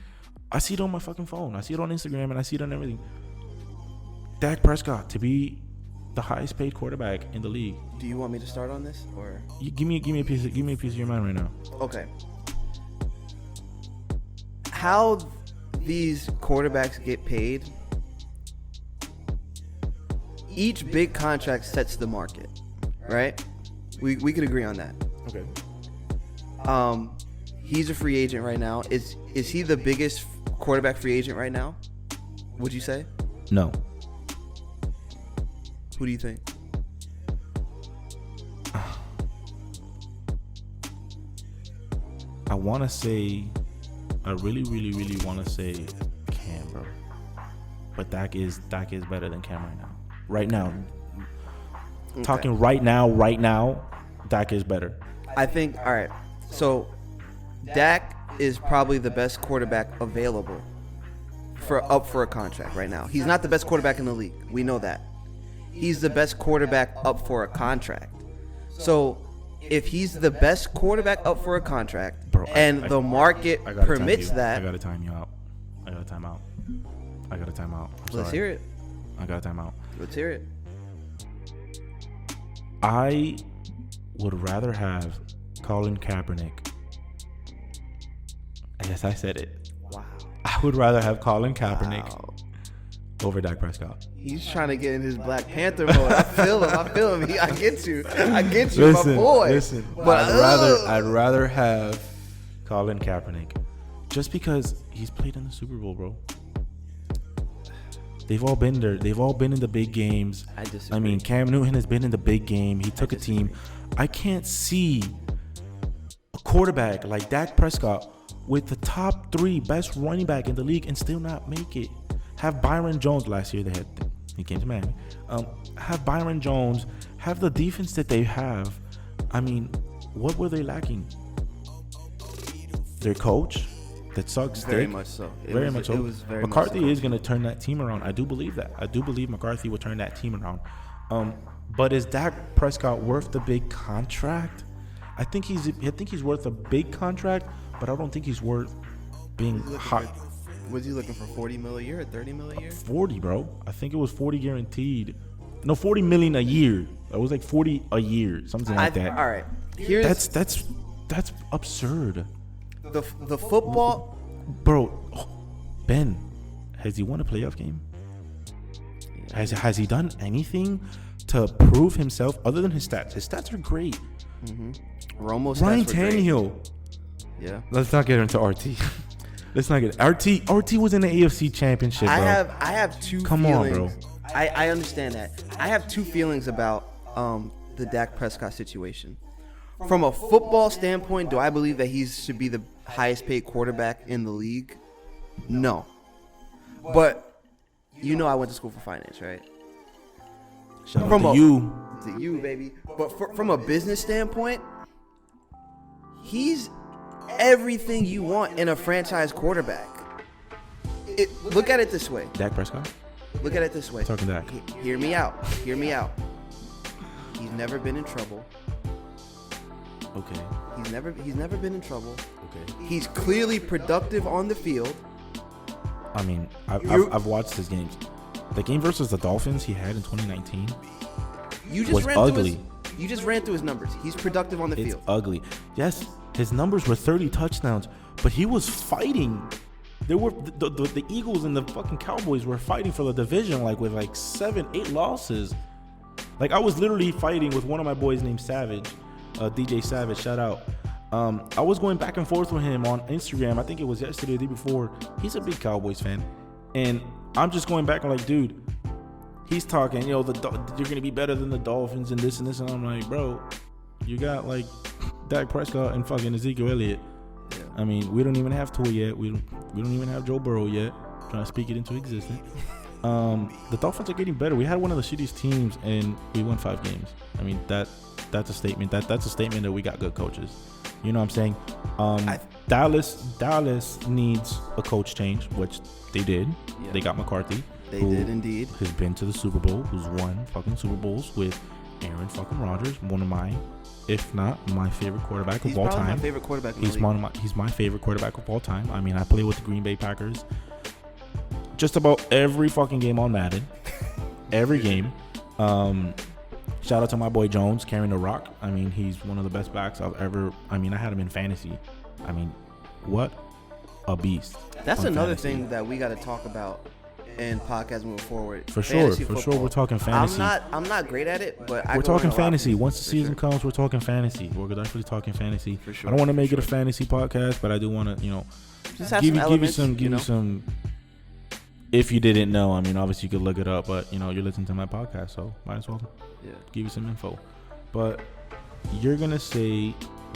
I see it on my fucking phone. I see it on Instagram, and I see it on everything. Dak Prescott to be the highest paid quarterback in the league. Do you want me to start on this, or give me a piece of your mind right now? Okay. How these quarterbacks get paid? Each big contract sets the market, right? We could agree on that. Okay. He's a free agent right now. Is he the biggest quarterback free agent right now? Would you say? No. Who do you think? I really, really, really want to say Cam, bro. But Dak is better than Cam right now. Right now. Okay. Talking right now, Dak is better. I think, all right. So Dak is probably the best quarterback available up for a contract right now. He's not the best quarterback in the league. We know that. He's the best quarterback up for a contract. So if he's the best quarterback up for a contract, bro, the market permits that. I got to time you out. I got to time out. Let's hear it. I got to time out. Let's hear it. I would rather have Colin Kaepernick. Yes, I said it. Wow. I would rather have Colin Kaepernick over Dak Prescott. He's trying to get in his Black Panther mode. I feel him. I get you, listen, my boy. Listen, but I'd rather have Colin Kaepernick, just because he's played in the Super Bowl, bro. They've all been there. They've all been in the big games. I disagree. I mean, Cam Newton has been in the big game. He took a team. I can't see a quarterback like Dak Prescott with the top 3 best running back in the league and still not make it. Have Byron Jones last year. He came to Miami. Have Byron Jones. Have the defense that they have. I mean, what were they lacking? Their coach that sucks. Very much so. Very much so. It was very McCarthy much so. is going to turn that team around. I do believe that. I do believe McCarthy will turn that team around. But is Dak Prescott worth the big contract? I think he's worth a big contract, but I don't think he's worth being hot. Was he looking for $40 million a year or $30 million a year? 40, bro. I think it was 40 guaranteed. No, 40 million a year. It was like 40 a year, something like that. All right. That's absurd. The football, bro. Ben, has he won a playoff game? Has he done anything to prove himself other than his stats? His stats are great. Mm-hmm. Romo's Ryan stats were Tannehill. great. Yeah. Let's not get into RT. Let's not get RT was in the AFC Championship, bro. I have two Come feelings. on, bro. I understand that. I have two feelings about the Dak Prescott situation. From a football standpoint, do I believe that he should be the highest paid quarterback in the league? No. But you know I went to school for finance, right? Shout out to you. To you, baby. But from a business standpoint, he's everything you want in a franchise quarterback. Look at it this way. Dak Prescott? Look at it this way. Talking Dak. Hear me out. Hear me out. He's never been in trouble. Okay. He's never been in trouble. Okay. He's clearly productive on the field. I mean, I've watched his games. The game versus the Dolphins he had in 2019 was ugly. You just ran through his numbers. He's productive on the field. It's ugly. Yes, his numbers were 30 touchdowns, but he was fighting There were the Eagles and the fucking Cowboys were fighting for the division like with like 7-8 losses. Like I was literally fighting with one of my boys named Savage, DJ Savage, shout out. I was going back and forth with him on Instagram. I think it was yesterday or the day before. He's a big Cowboys fan. And I'm just going back and like, dude, he's talking, you're going to be better than the Dolphins and this and this. And I'm like, bro, you got like Dak Prescott and fucking Ezekiel Elliott. Yeah. I mean, we don't even have Tua yet. We don't even have Joe Burrow yet. Trying to speak it into existence. The Dolphins are getting better. We had one of the shittiest teams and we won 5 games. I mean, that's a statement. That's a statement that we got good coaches. You know what I'm saying? Dallas needs a coach change, which they did. Yeah. They got McCarthy. They did indeed. Has been to the Super Bowl, who's won fucking Super Bowls with Aaron fucking Rodgers, one of my, if not my favorite quarterback of all time. He's my favorite quarterback. He's my favorite quarterback of all time. I mean, I play with the Green Bay Packers. Just about every fucking game on Madden. Every game. Shout out to my boy Jones carrying the rock. I mean, he's one of the best backs I've ever. I mean, I had him in fantasy. I mean, what a beast. That's another thing that we got to talk about in podcast moving forward. For sure, we're talking fantasy. I'm not great at it, but we're talking fantasy. Once the season comes, we're talking fantasy. We're definitely talking fantasy. For sure. I don't want to make it a fantasy podcast, but I do want to, just have give you some. If you didn't know, I mean, obviously you could look it up, but you're listening to my podcast, so might as well give you some info. But you're gonna say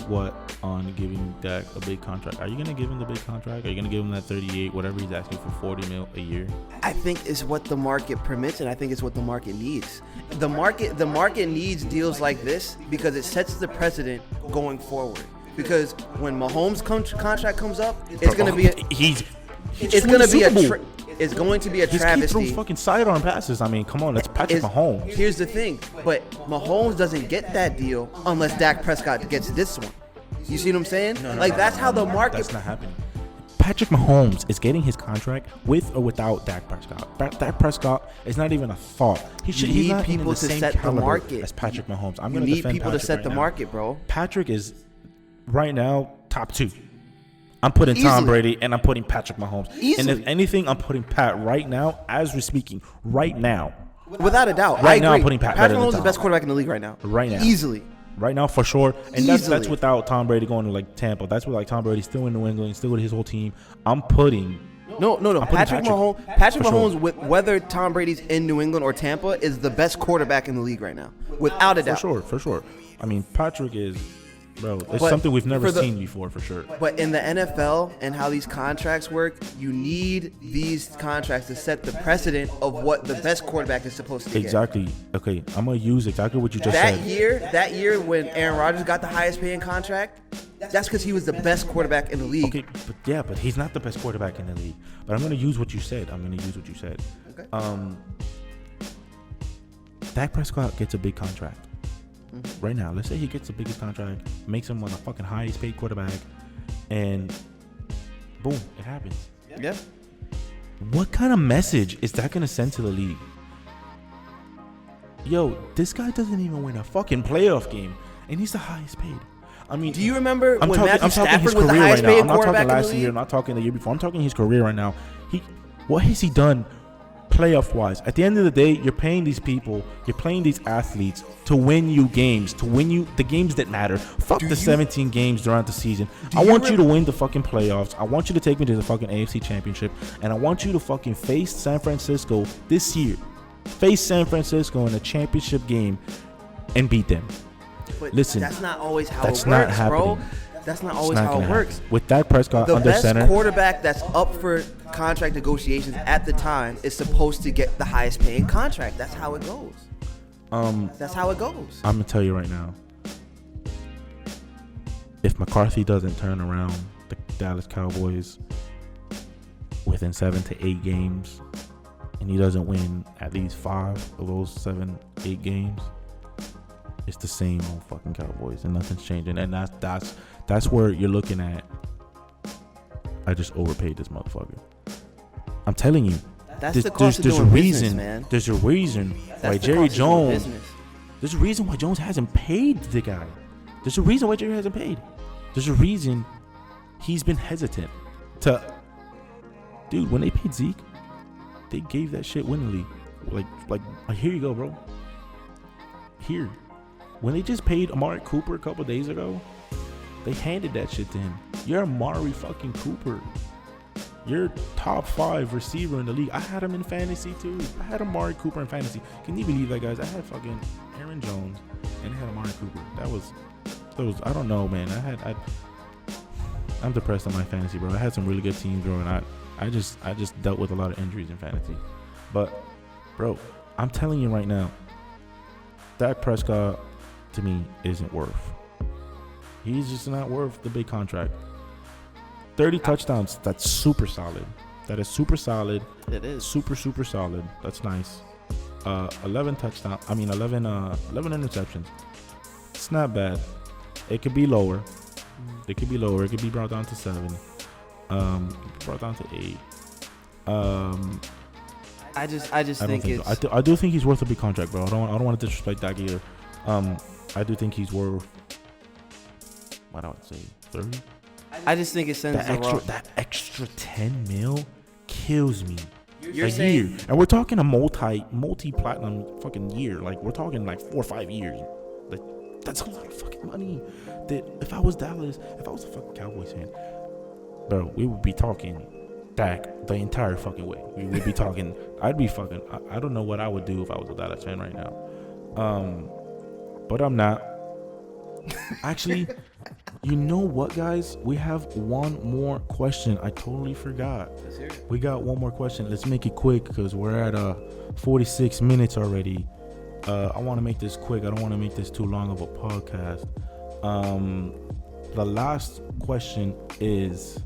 what on giving Dak a big contract? Are you gonna give him the big contract? Are you gonna give him that 38, whatever he's asking for, 40 mil a year? I think it's what the market permits, and I think it's what the market needs. The market needs deals like this because it sets the precedent going forward. Because when Mahomes' contract comes up, it's gonna be It's going to be a travesty. He threw fucking sidearm passes. I mean, come on, that's Patrick Mahomes. Here's the thing, but Mahomes doesn't get that deal unless Dak Prescott gets this one. You see what I'm saying? That's how the market. That's not happening. Patrick Mahomes is getting his contract with or without Dak Prescott. Dak Prescott is not even a thought. He's not people to set the market. As Patrick Mahomes, I'm going to defend people to set the market, bro. Patrick is right now top 2. I'm putting Tom Brady and I'm putting Patrick Mahomes. Easily. And if anything, I'm putting Pat right now, as we're speaking, right now. Without a doubt. Right now, I'm putting Pat. Patrick Mahomes is the best quarterback in the league right now. Right now. Easily. Right now, for sure. And that's without Tom Brady going to like Tampa. That's with like Tom Brady still in New England, still with his whole team. I'm putting. No. Patrick Mahomes, whether Tom Brady's in New England or Tampa, is the best quarterback in the league right now. Without a doubt. For sure. I mean, Patrick is. Bro, it's something we've never seen before, for sure. But in the NFL and how these contracts work, you need these contracts to set the precedent of what the best quarterback is supposed to get. Exactly. Okay, I'm going to use exactly what you just said. That year when Aaron Rodgers got the highest paying contract, that's because he was the best quarterback in the league. Okay, but he's not the best quarterback in the league. But I'm going to use what you said. Okay. Dak Prescott gets a big contract. Mm-hmm. Right now, let's say he gets the biggest contract, makes him one of the fucking highest paid quarterback, and boom, it happens. Yeah. What kind of message is that going to send to the league? Yo, this guy doesn't even win a fucking playoff game, and he's the highest paid. I mean, do you remember when Matthew Stafford was the highest paid quarterback in the league? I'm not talking last year. I'm not talking the year before. I'm talking his career right now. What has he done? Playoff wise, at the end of the day, you're paying these people, you're playing these athletes to win you games, to win you the games that matter. Fuck the 17 games throughout the season. I want you to win the fucking playoffs. I want you to take me to the fucking AFC Championship, and I want you to fucking face San Francisco this year. Face San Francisco in a championship game and beat them. But listen, that's not always how it works, bro. That's not always how it works. With Dak Prescott under center, the best quarterback that's up for contract negotiations at the time is supposed to get the highest paying contract. That's how it goes. That's how it goes. I'm gonna tell you right now. If McCarthy doesn't turn around the Dallas Cowboys within 7 to 8 games, and he doesn't win at least 5 of those 7-8 games, it's the same old fucking Cowboys, and nothing's changing. And that's where you're looking at. I just overpaid this motherfucker. I'm telling you. That's the cost of doing business, man. There's a reason why Jerry Jones. There's a reason why Jones hasn't paid the guy. There's a reason why Jerry hasn't paid. There's a reason he's been hesitant to Dude, when they paid Zeke, they gave that shit willingly. Like here you go, bro. Here. When they just paid Amari Cooper a couple days ago, they handed that shit to him. You're Amari fucking Cooper. You're top 5 receiver in the league. I had him in fantasy too. I had Amari Cooper in fantasy. Can you believe that, guys? I had fucking Aaron Jones and I had Amari Cooper. That was I don't know, man. I'm depressed on my fantasy, bro. I had some really good teams, bro, and I just dealt with a lot of injuries in fantasy. But, bro, I'm telling you right now, Dak Prescott to me isn't worth. He's just not worth the big contract. 30 touchdowns, that's super solid. That is super solid. It is. Super solid. That's nice. 11 interceptions. It's not bad. It could be lower. It could be brought down to 7. Brought down to 8. I just think it's. I do think he's worth a big contract, bro. I don't want to disrespect Dak either. I do think he's worth. What I would say, 30. I just think it sends that extra 10 mil kills me. You're saying, year, and we're talking a multi-platinum fucking year. Like we're talking like 4 or 5 years. Like that's a lot of fucking money. That if I was Dallas, if I was a fucking Cowboys fan, bro, we would be talking Dak the entire fucking way. We would be talking. I'd be fucking. I don't know what I would do if I was a Dallas fan right now. But I'm not. Actually, you know what, guys? We have one more question. I totally forgot. Let's hear it. We got one more question. Let's make it quick because we're at 46 minutes already. I want to make this quick. I don't want to make this too long of a podcast. The last question is,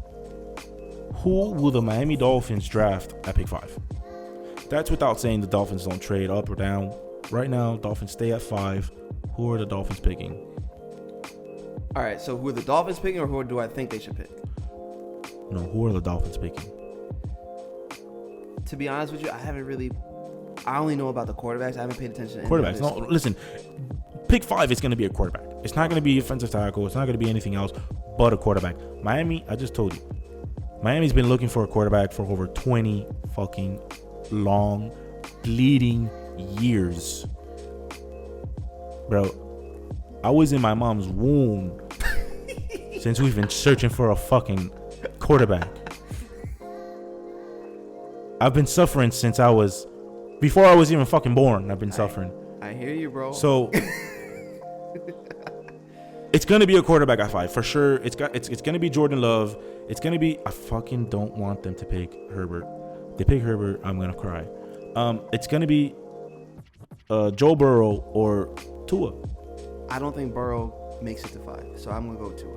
who will the Miami Dolphins draft at pick 5? That's without saying the Dolphins don't trade up or down. Right now, Dolphins stay at 5. Who are the Dolphins picking? All right, so who are the Dolphins picking, or who do I think they should pick? No, who are the Dolphins picking? To be honest with you, I only know about the quarterbacks. I haven't paid attention to Quarterbacks. No, listen. Pick 5 is going to be a quarterback. It's not going to be offensive tackle. It's not going to be anything else but a quarterback. Miami, I just told you. Miami's been looking for a quarterback for over 20 fucking long, bleeding years. Bro, I was in my mom's womb since we've been searching for a fucking quarterback. I've been suffering since before I was even fucking born. I've been suffering. I hear you, bro. So it's gonna be a quarterback at 5 for sure. It's gonna be Jordan Love. It's gonna be. I fucking don't want them to pick Herbert. If they pick Herbert, I'm gonna cry. It's gonna be Joe Burrow or Tua. I don't think Burrow makes it to 5, so I'm gonna go Tua.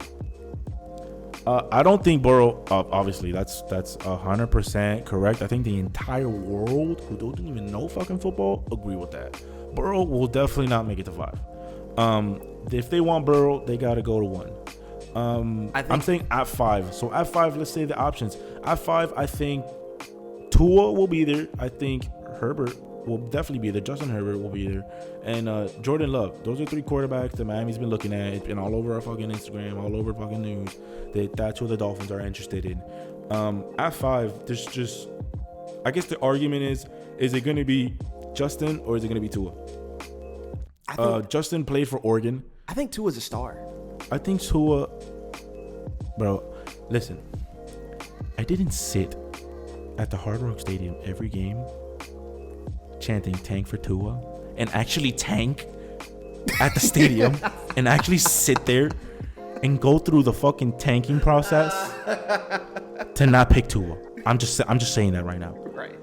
I don't think Burrow. Obviously, that's 100% correct. I think the entire world who don't even know fucking football agree with that. Burrow will definitely not make it to 5. If they want Burrow, they gotta go to 1. I'm saying at 5. So at 5, let's say the options. At 5, I think Tua will be there. I think Herbert will definitely be there. Justin Herbert will be there. And Jordan Love. Those are 3 quarterbacks that Miami's been looking at. It's been all over our fucking Instagram, all over fucking news. That's what the Dolphins are interested in. At 5, there's just... I guess the argument is it going to be Justin or is it going to be Tua? Justin played for Oregon. I think Tua's a star. I think Tua... Bro, listen. I didn't sit at the Hard Rock Stadium every game chanting tank for Tua and actually tank at the stadium and actually sit there and go through the fucking tanking process to not pick Tua. I'm just saying that right now. Right.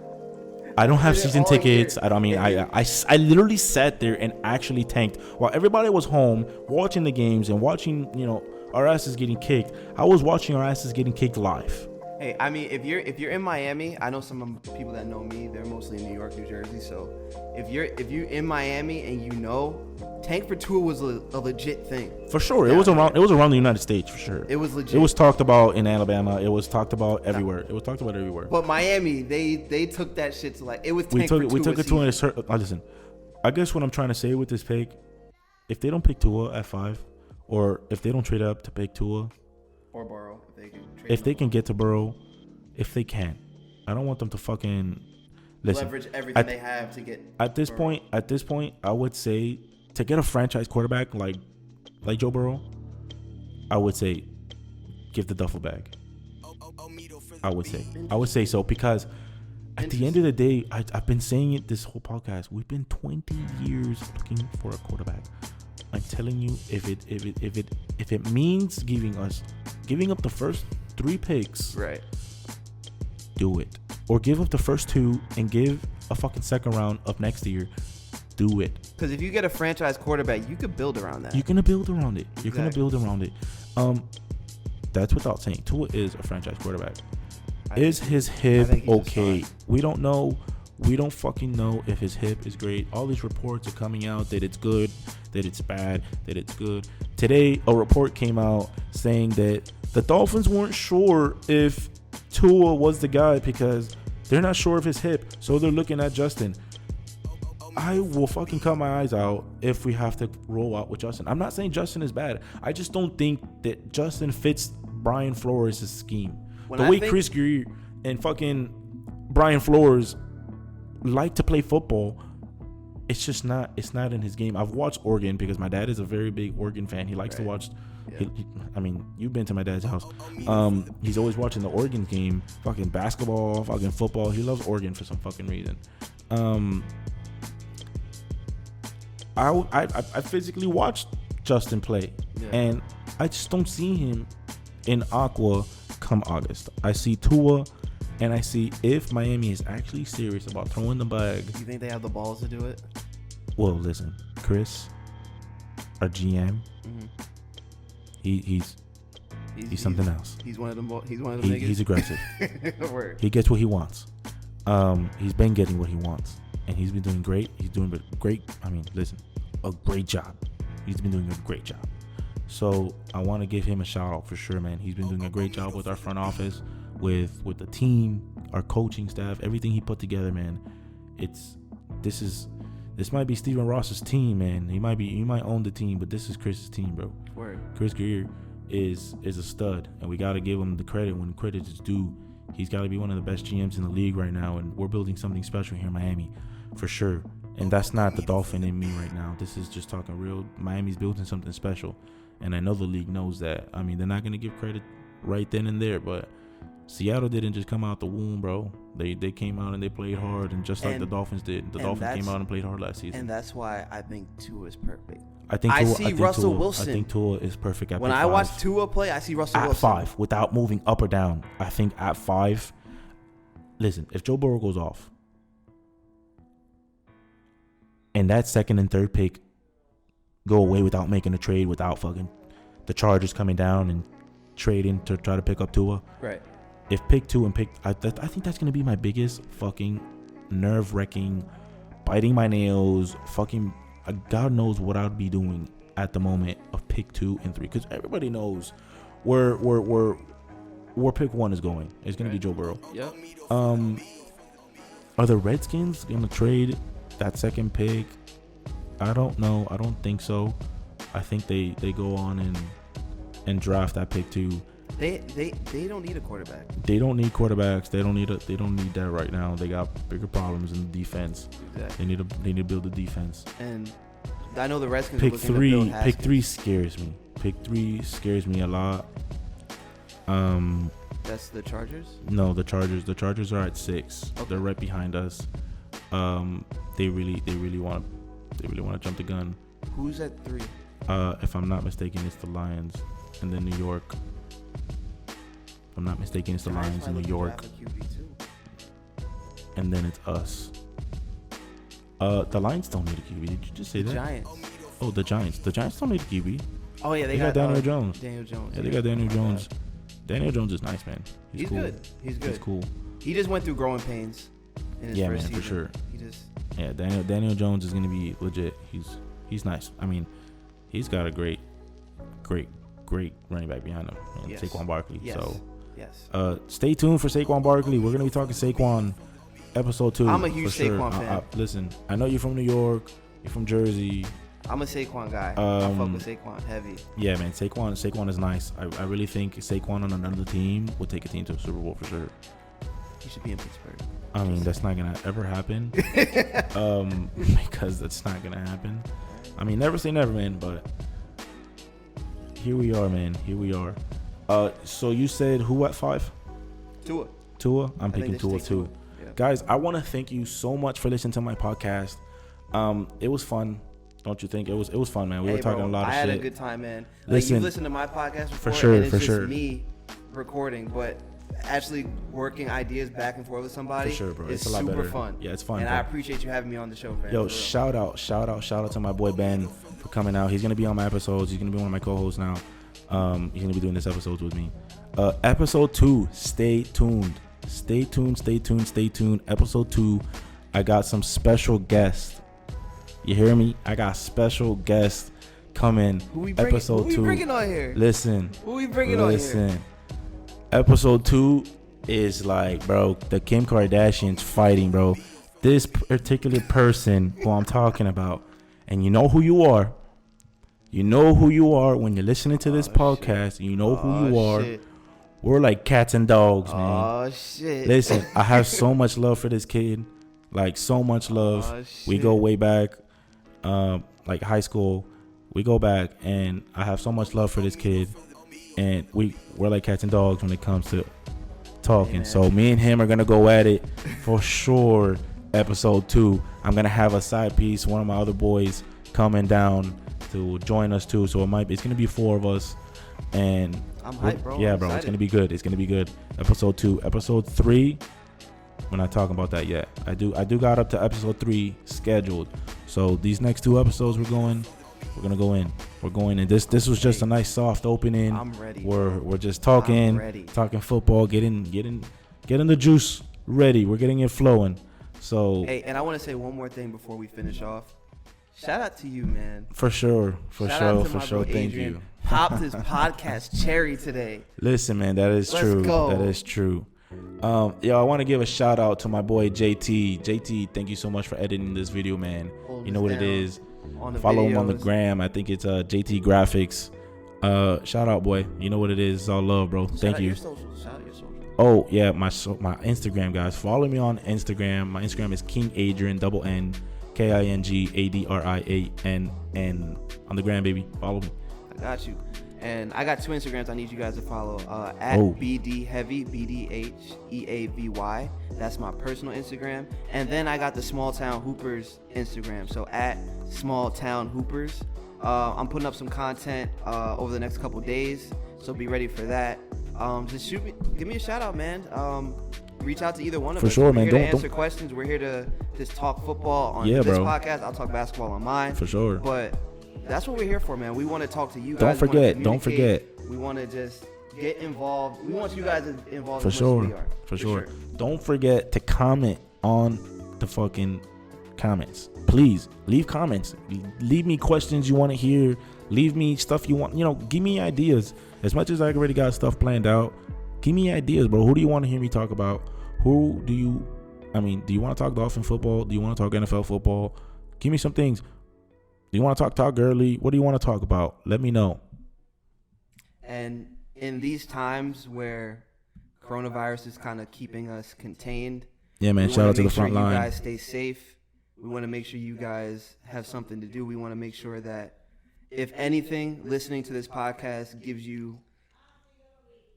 I don't have season tickets. I literally sat there and actually tanked while everybody was home watching the games and watching, our asses getting kicked. I was watching our asses getting kicked live. Hey, I mean, if you're in Miami, I know some people that know me. They're mostly in New York, New Jersey. So if you're in Miami and tank for Tua was a legit thing. For sure, it was around the United States for sure. It was legit. It was talked about in Alabama. It was talked about everywhere. It was talked about everywhere. But Miami, they took that shit to it was tank for Tua. We took it to a certain. Listen, I guess what I'm trying to say with this pick, if they don't pick Tua at 5, or if they don't trade up to pick Tua, or Burrow, if they can get to Burrow, if they can, I don't want them to fucking listen. Leverage everything they have to get. At this point, I would say to get a franchise quarterback like Joe Burrow, I would say give the duffel bag. I would say so because at the end of the day, I've been saying it this whole podcast. We've been 20 years looking for a quarterback. I'm telling you, if it means giving up the first 3 picks, right? Do it, or give up the first 2 and give a fucking second round of next year. Do it. Because if you get a franchise quarterback, you could build around that. You're gonna build around it. You're Exactly. gonna build around it. That's without saying Tua is a franchise quarterback. Is his hip okay? We don't know. We don't fucking know if his hip is great. All these reports are coming out that it's good, that it's bad, that it's good. Today, a report came out saying that the Dolphins weren't sure if Tua was the guy because they're not sure of his hip, so they're looking at Justin. I will fucking cut my eyes out if we have to roll out with Justin. I'm not saying Justin is bad. I just don't think that Justin fits Brian Flores' scheme. Chris Greer and fucking Brian Flores like to play football, it's just not. It's not in his game. I've watched Oregon because my dad is a very big Oregon fan. He likes to watch. Yeah. I mean, you've been to my dad's house. He's always watching the Oregon game, fucking basketball, fucking football. He loves Oregon for some fucking reason. I physically watched Justin play, and I just don't see him in Aqua come August. I see Tua. And I see if Miami is actually serious about throwing the bag. You think they have the balls to do it? Well, listen, Chris, our GM, he's something else. He's one of them. He's one of them. He's aggressive. Word. He gets what he wants. He's been getting what he wants, and he's been doing great. He's doing great. I mean, listen, a great job. He's been doing a great job. So I want to give him a shout out for sure, man. He's been doing a great job with our front office. With the team, our coaching staff, everything he put together, man. This might be Stephen Ross's team, man. He might own the team, but this is Chris's team, bro. Word. Chris Greer is a stud, and we got to give him the credit when credit is due. He's got to be one of the best GMs in the league right now, and we're building something special here in Miami, for sure. And that's not the Dolphin in me right now. This is just talking real. Miami's building something special, and I know the league knows that. I mean, they're not gonna give credit right then and there, but Seattle didn't just come out the womb, bro. They came out and they played hard, and just like the Dolphins did. The Dolphins came out and played hard last season. And that's why I think Tua is perfect. I think Russell Wilson. I think Tua is perfect at when I watch Tua play, I see Russell Wilson. At 5, without moving up or down. I think at 5, listen, if Joe Burrow goes off, and that second and third pick go away without making a trade, without fucking the Chargers coming down and trading to try to pick up Tua. Right. If pick 2 and pick, I think that's gonna be my biggest fucking nerve-wracking, biting my nails, fucking, God knows what I'd be doing at the moment of pick 2 and 3, because everybody knows where pick 1 is going. It's gonna be Joe Burrow. Yep. Are the Redskins gonna trade that second pick? I don't know. I don't think so. I think they go on and draft that pick 2. They don't need a quarterback. They don't need quarterbacks. They don't need that right now. They got bigger problems in the defense. Exactly. They need to build the defense. And I know the Redskins pick are looking to build Haskins. Pick 3 scares me. Pick 3 scares me a lot. That's the Chargers? No, the Chargers. The Chargers are at 6. Okay. They're right behind us. They really want to jump the gun. Who's at 3? If I'm not mistaken, it's the Lions, and then New York. If I'm not mistaken, it's the Lions in New York. And then it's us. The Lions don't need a QB. Did you just say that? Giants. Oh, the Giants. The Giants don't need a QB. Oh, yeah. They got Daniel Jones. Daniel Jones. Yeah, they got Daniel Jones. Daniel Jones is nice, man. He's cool. Good. He's good. He's cool. He just went through growing pains in his first season. For sure. He just... Yeah, Daniel Jones is going to be legit. He's nice. I mean, he's got a great running back behind him. Yes. Saquon Barkley. Yes. So, yes. Stay tuned for Saquon Barkley. We're going to be talking Saquon episode 2. I'm a huge Saquon fan. Listen, I know you're from New York. You're from Jersey. I'm a Saquon guy. I fuck with Saquon heavy. Yeah, man. Saquon is nice. I really think Saquon on another team would take a team to a Super Bowl for sure. He should be in Pittsburgh. I mean, that's not gonna ever happen. Because that's not gonna happen. I mean, never say never, man. But here we are, man. Here we are. So you said who at 5? Tua. I'm picking Tua too. Yeah. Guys, I want to thank you so much for listening to my podcast. It was fun. Don't you think it was fun, man? We were talking a lot of shit. I had a good time, man. Like, Listen, you've listened to my podcast before, for sure, and it's for just sure. me recording, but actually working ideas back and forth with somebody. For sure, bro. It's a lot super better. fun. Yeah, it's fun. And bro. I appreciate you having me on the show, man. Yo, shout out to my boy Ben for coming out. He's gonna be on my episodes. He's gonna be one of my co-hosts now. He's gonna be doing this episodes with me. Episode 2. Stay tuned. Episode 2. I got some special guests. You hear me? I got special guests coming. Episode 2. Who we bringing on here? Listen. Who we bringing on here? Episode 2 is like, bro, the Kim Kardashians fighting, bro. This particular person who I'm talking about, and you know who you are. You know who you are when you're listening to this podcast. You know who you are. Shit. We're like cats and dogs, man. Oh, shit. Listen, I have so much love for this kid. Like, so much love. We go way back, like high school. We go back, and I have so much love for this kid. And we're like cats and dogs when it comes to talking. Yeah, so me and him are going to go at it for sure. Episode 2. I'm going to have a side piece. One of my other boys coming down to join us too. So it's going to be 4 of us. And I'm hyped, bro. Yeah, bro. It's going to be good. It's going to be good. Episode 2. Episode 3. We're not talking about that yet. I do got up to episode 3 scheduled. So these next 2 episodes we're going to go in. We're going in. This was just a nice soft opening. I'm ready. We're just talking football, getting the juice ready. We're getting it flowing. So hey, and I want to say one more thing before we finish off. Shout out to you, man. For sure. Thank you. Popped his podcast cherry today. Listen, man, that is true. Go. That is true. I want to give a shout out to my boy JT. JT, thank you so much for editing this video, man. You know what it is. Follow him on the gram. I think it's JT Graphics. Shout out, boy. You know what it is. It's all love, bro. Thank you. Shout out your socials. Oh yeah, my Instagram, guys. Follow me on Instagram. My Instagram is King Adrian N KINGADRIANN on the gram, baby. Follow me. I got you. And I got 2 Instagrams I need you guys to follow. At BD Heavy, BDHEAVY. That's my personal Instagram. And then I got the Small Town Hoopers Instagram. So at Small Town Hoopers. I'm putting up some content over the next couple days. So be ready for that. Just give me a shout out, man. Reach out to either one of us. For sure, man. We're here to answer questions. We're here to just talk football on this podcast. I'll talk basketball on mine. For sure. But that's what we're here for, man. We want to talk to you guys. Don't forget. We want to just get involved. We want you guys involved for as sure. much as we are. For sure. Don't forget to comment on the fucking comments. Please leave comments. Leave me questions you want to hear. Leave me stuff you want. Give me ideas. As much as I already got stuff planned out, give me ideas, bro. Who do you want to hear me talk about? Do you want to talk Dolphin football? Do you want to talk NFL football? Give me some things. Do you want to talk Gurley? What do you want to talk about? Let me know. And in these times where coronavirus is kind of keeping us contained, yeah, man. Shout out to the front line. You guys stay safe. We want to make sure you guys have something to do. We want to make sure that, if anything, listening to this podcast gives you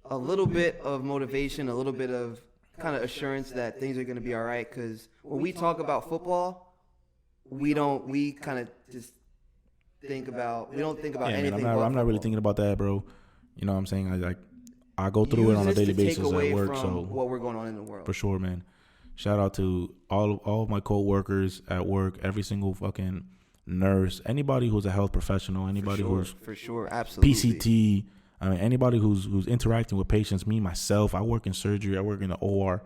a little bit of motivation, a little bit of kind of assurance that things are going to be all right. Because when we talk about football, we don't think about anything. Man, I'm not really thinking about that, bro. You know what I'm saying? I go through it on a daily basis at work. So what we're going on in the world. For sure, man. Shout out to all of my co-workers at work, every single fucking nurse, anybody who's a health professional, anybody who's for sure, absolutely PCT. Anybody who's interacting with patients. Me myself, I work in surgery. I work in the OR.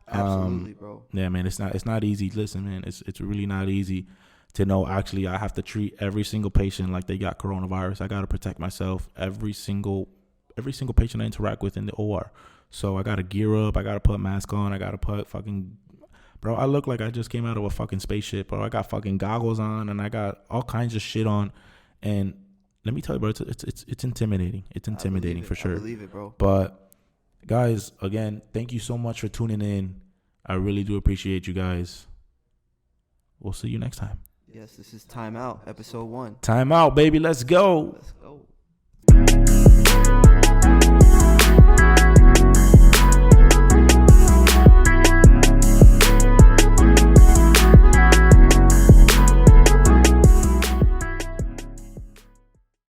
Absolutely, bro. Yeah, man. It's not easy. Listen, man. It's really not easy to know. Actually, I have to treat every single patient like they got coronavirus. I got to protect myself. Every single patient I interact with in the OR. So I got to gear up. I got to put a mask on. I got to put bro, I look like I just came out of a fucking spaceship, bro. I got fucking goggles on and I got all kinds of shit on. And let me tell you, bro, it's intimidating. It's intimidating for sure. I believe it, bro. But guys, again, thank you so much for tuning in. I really do appreciate you guys. We'll see you next time. Yes, this is Timeout, episode 1. Time out, baby. Let's go. Let's go.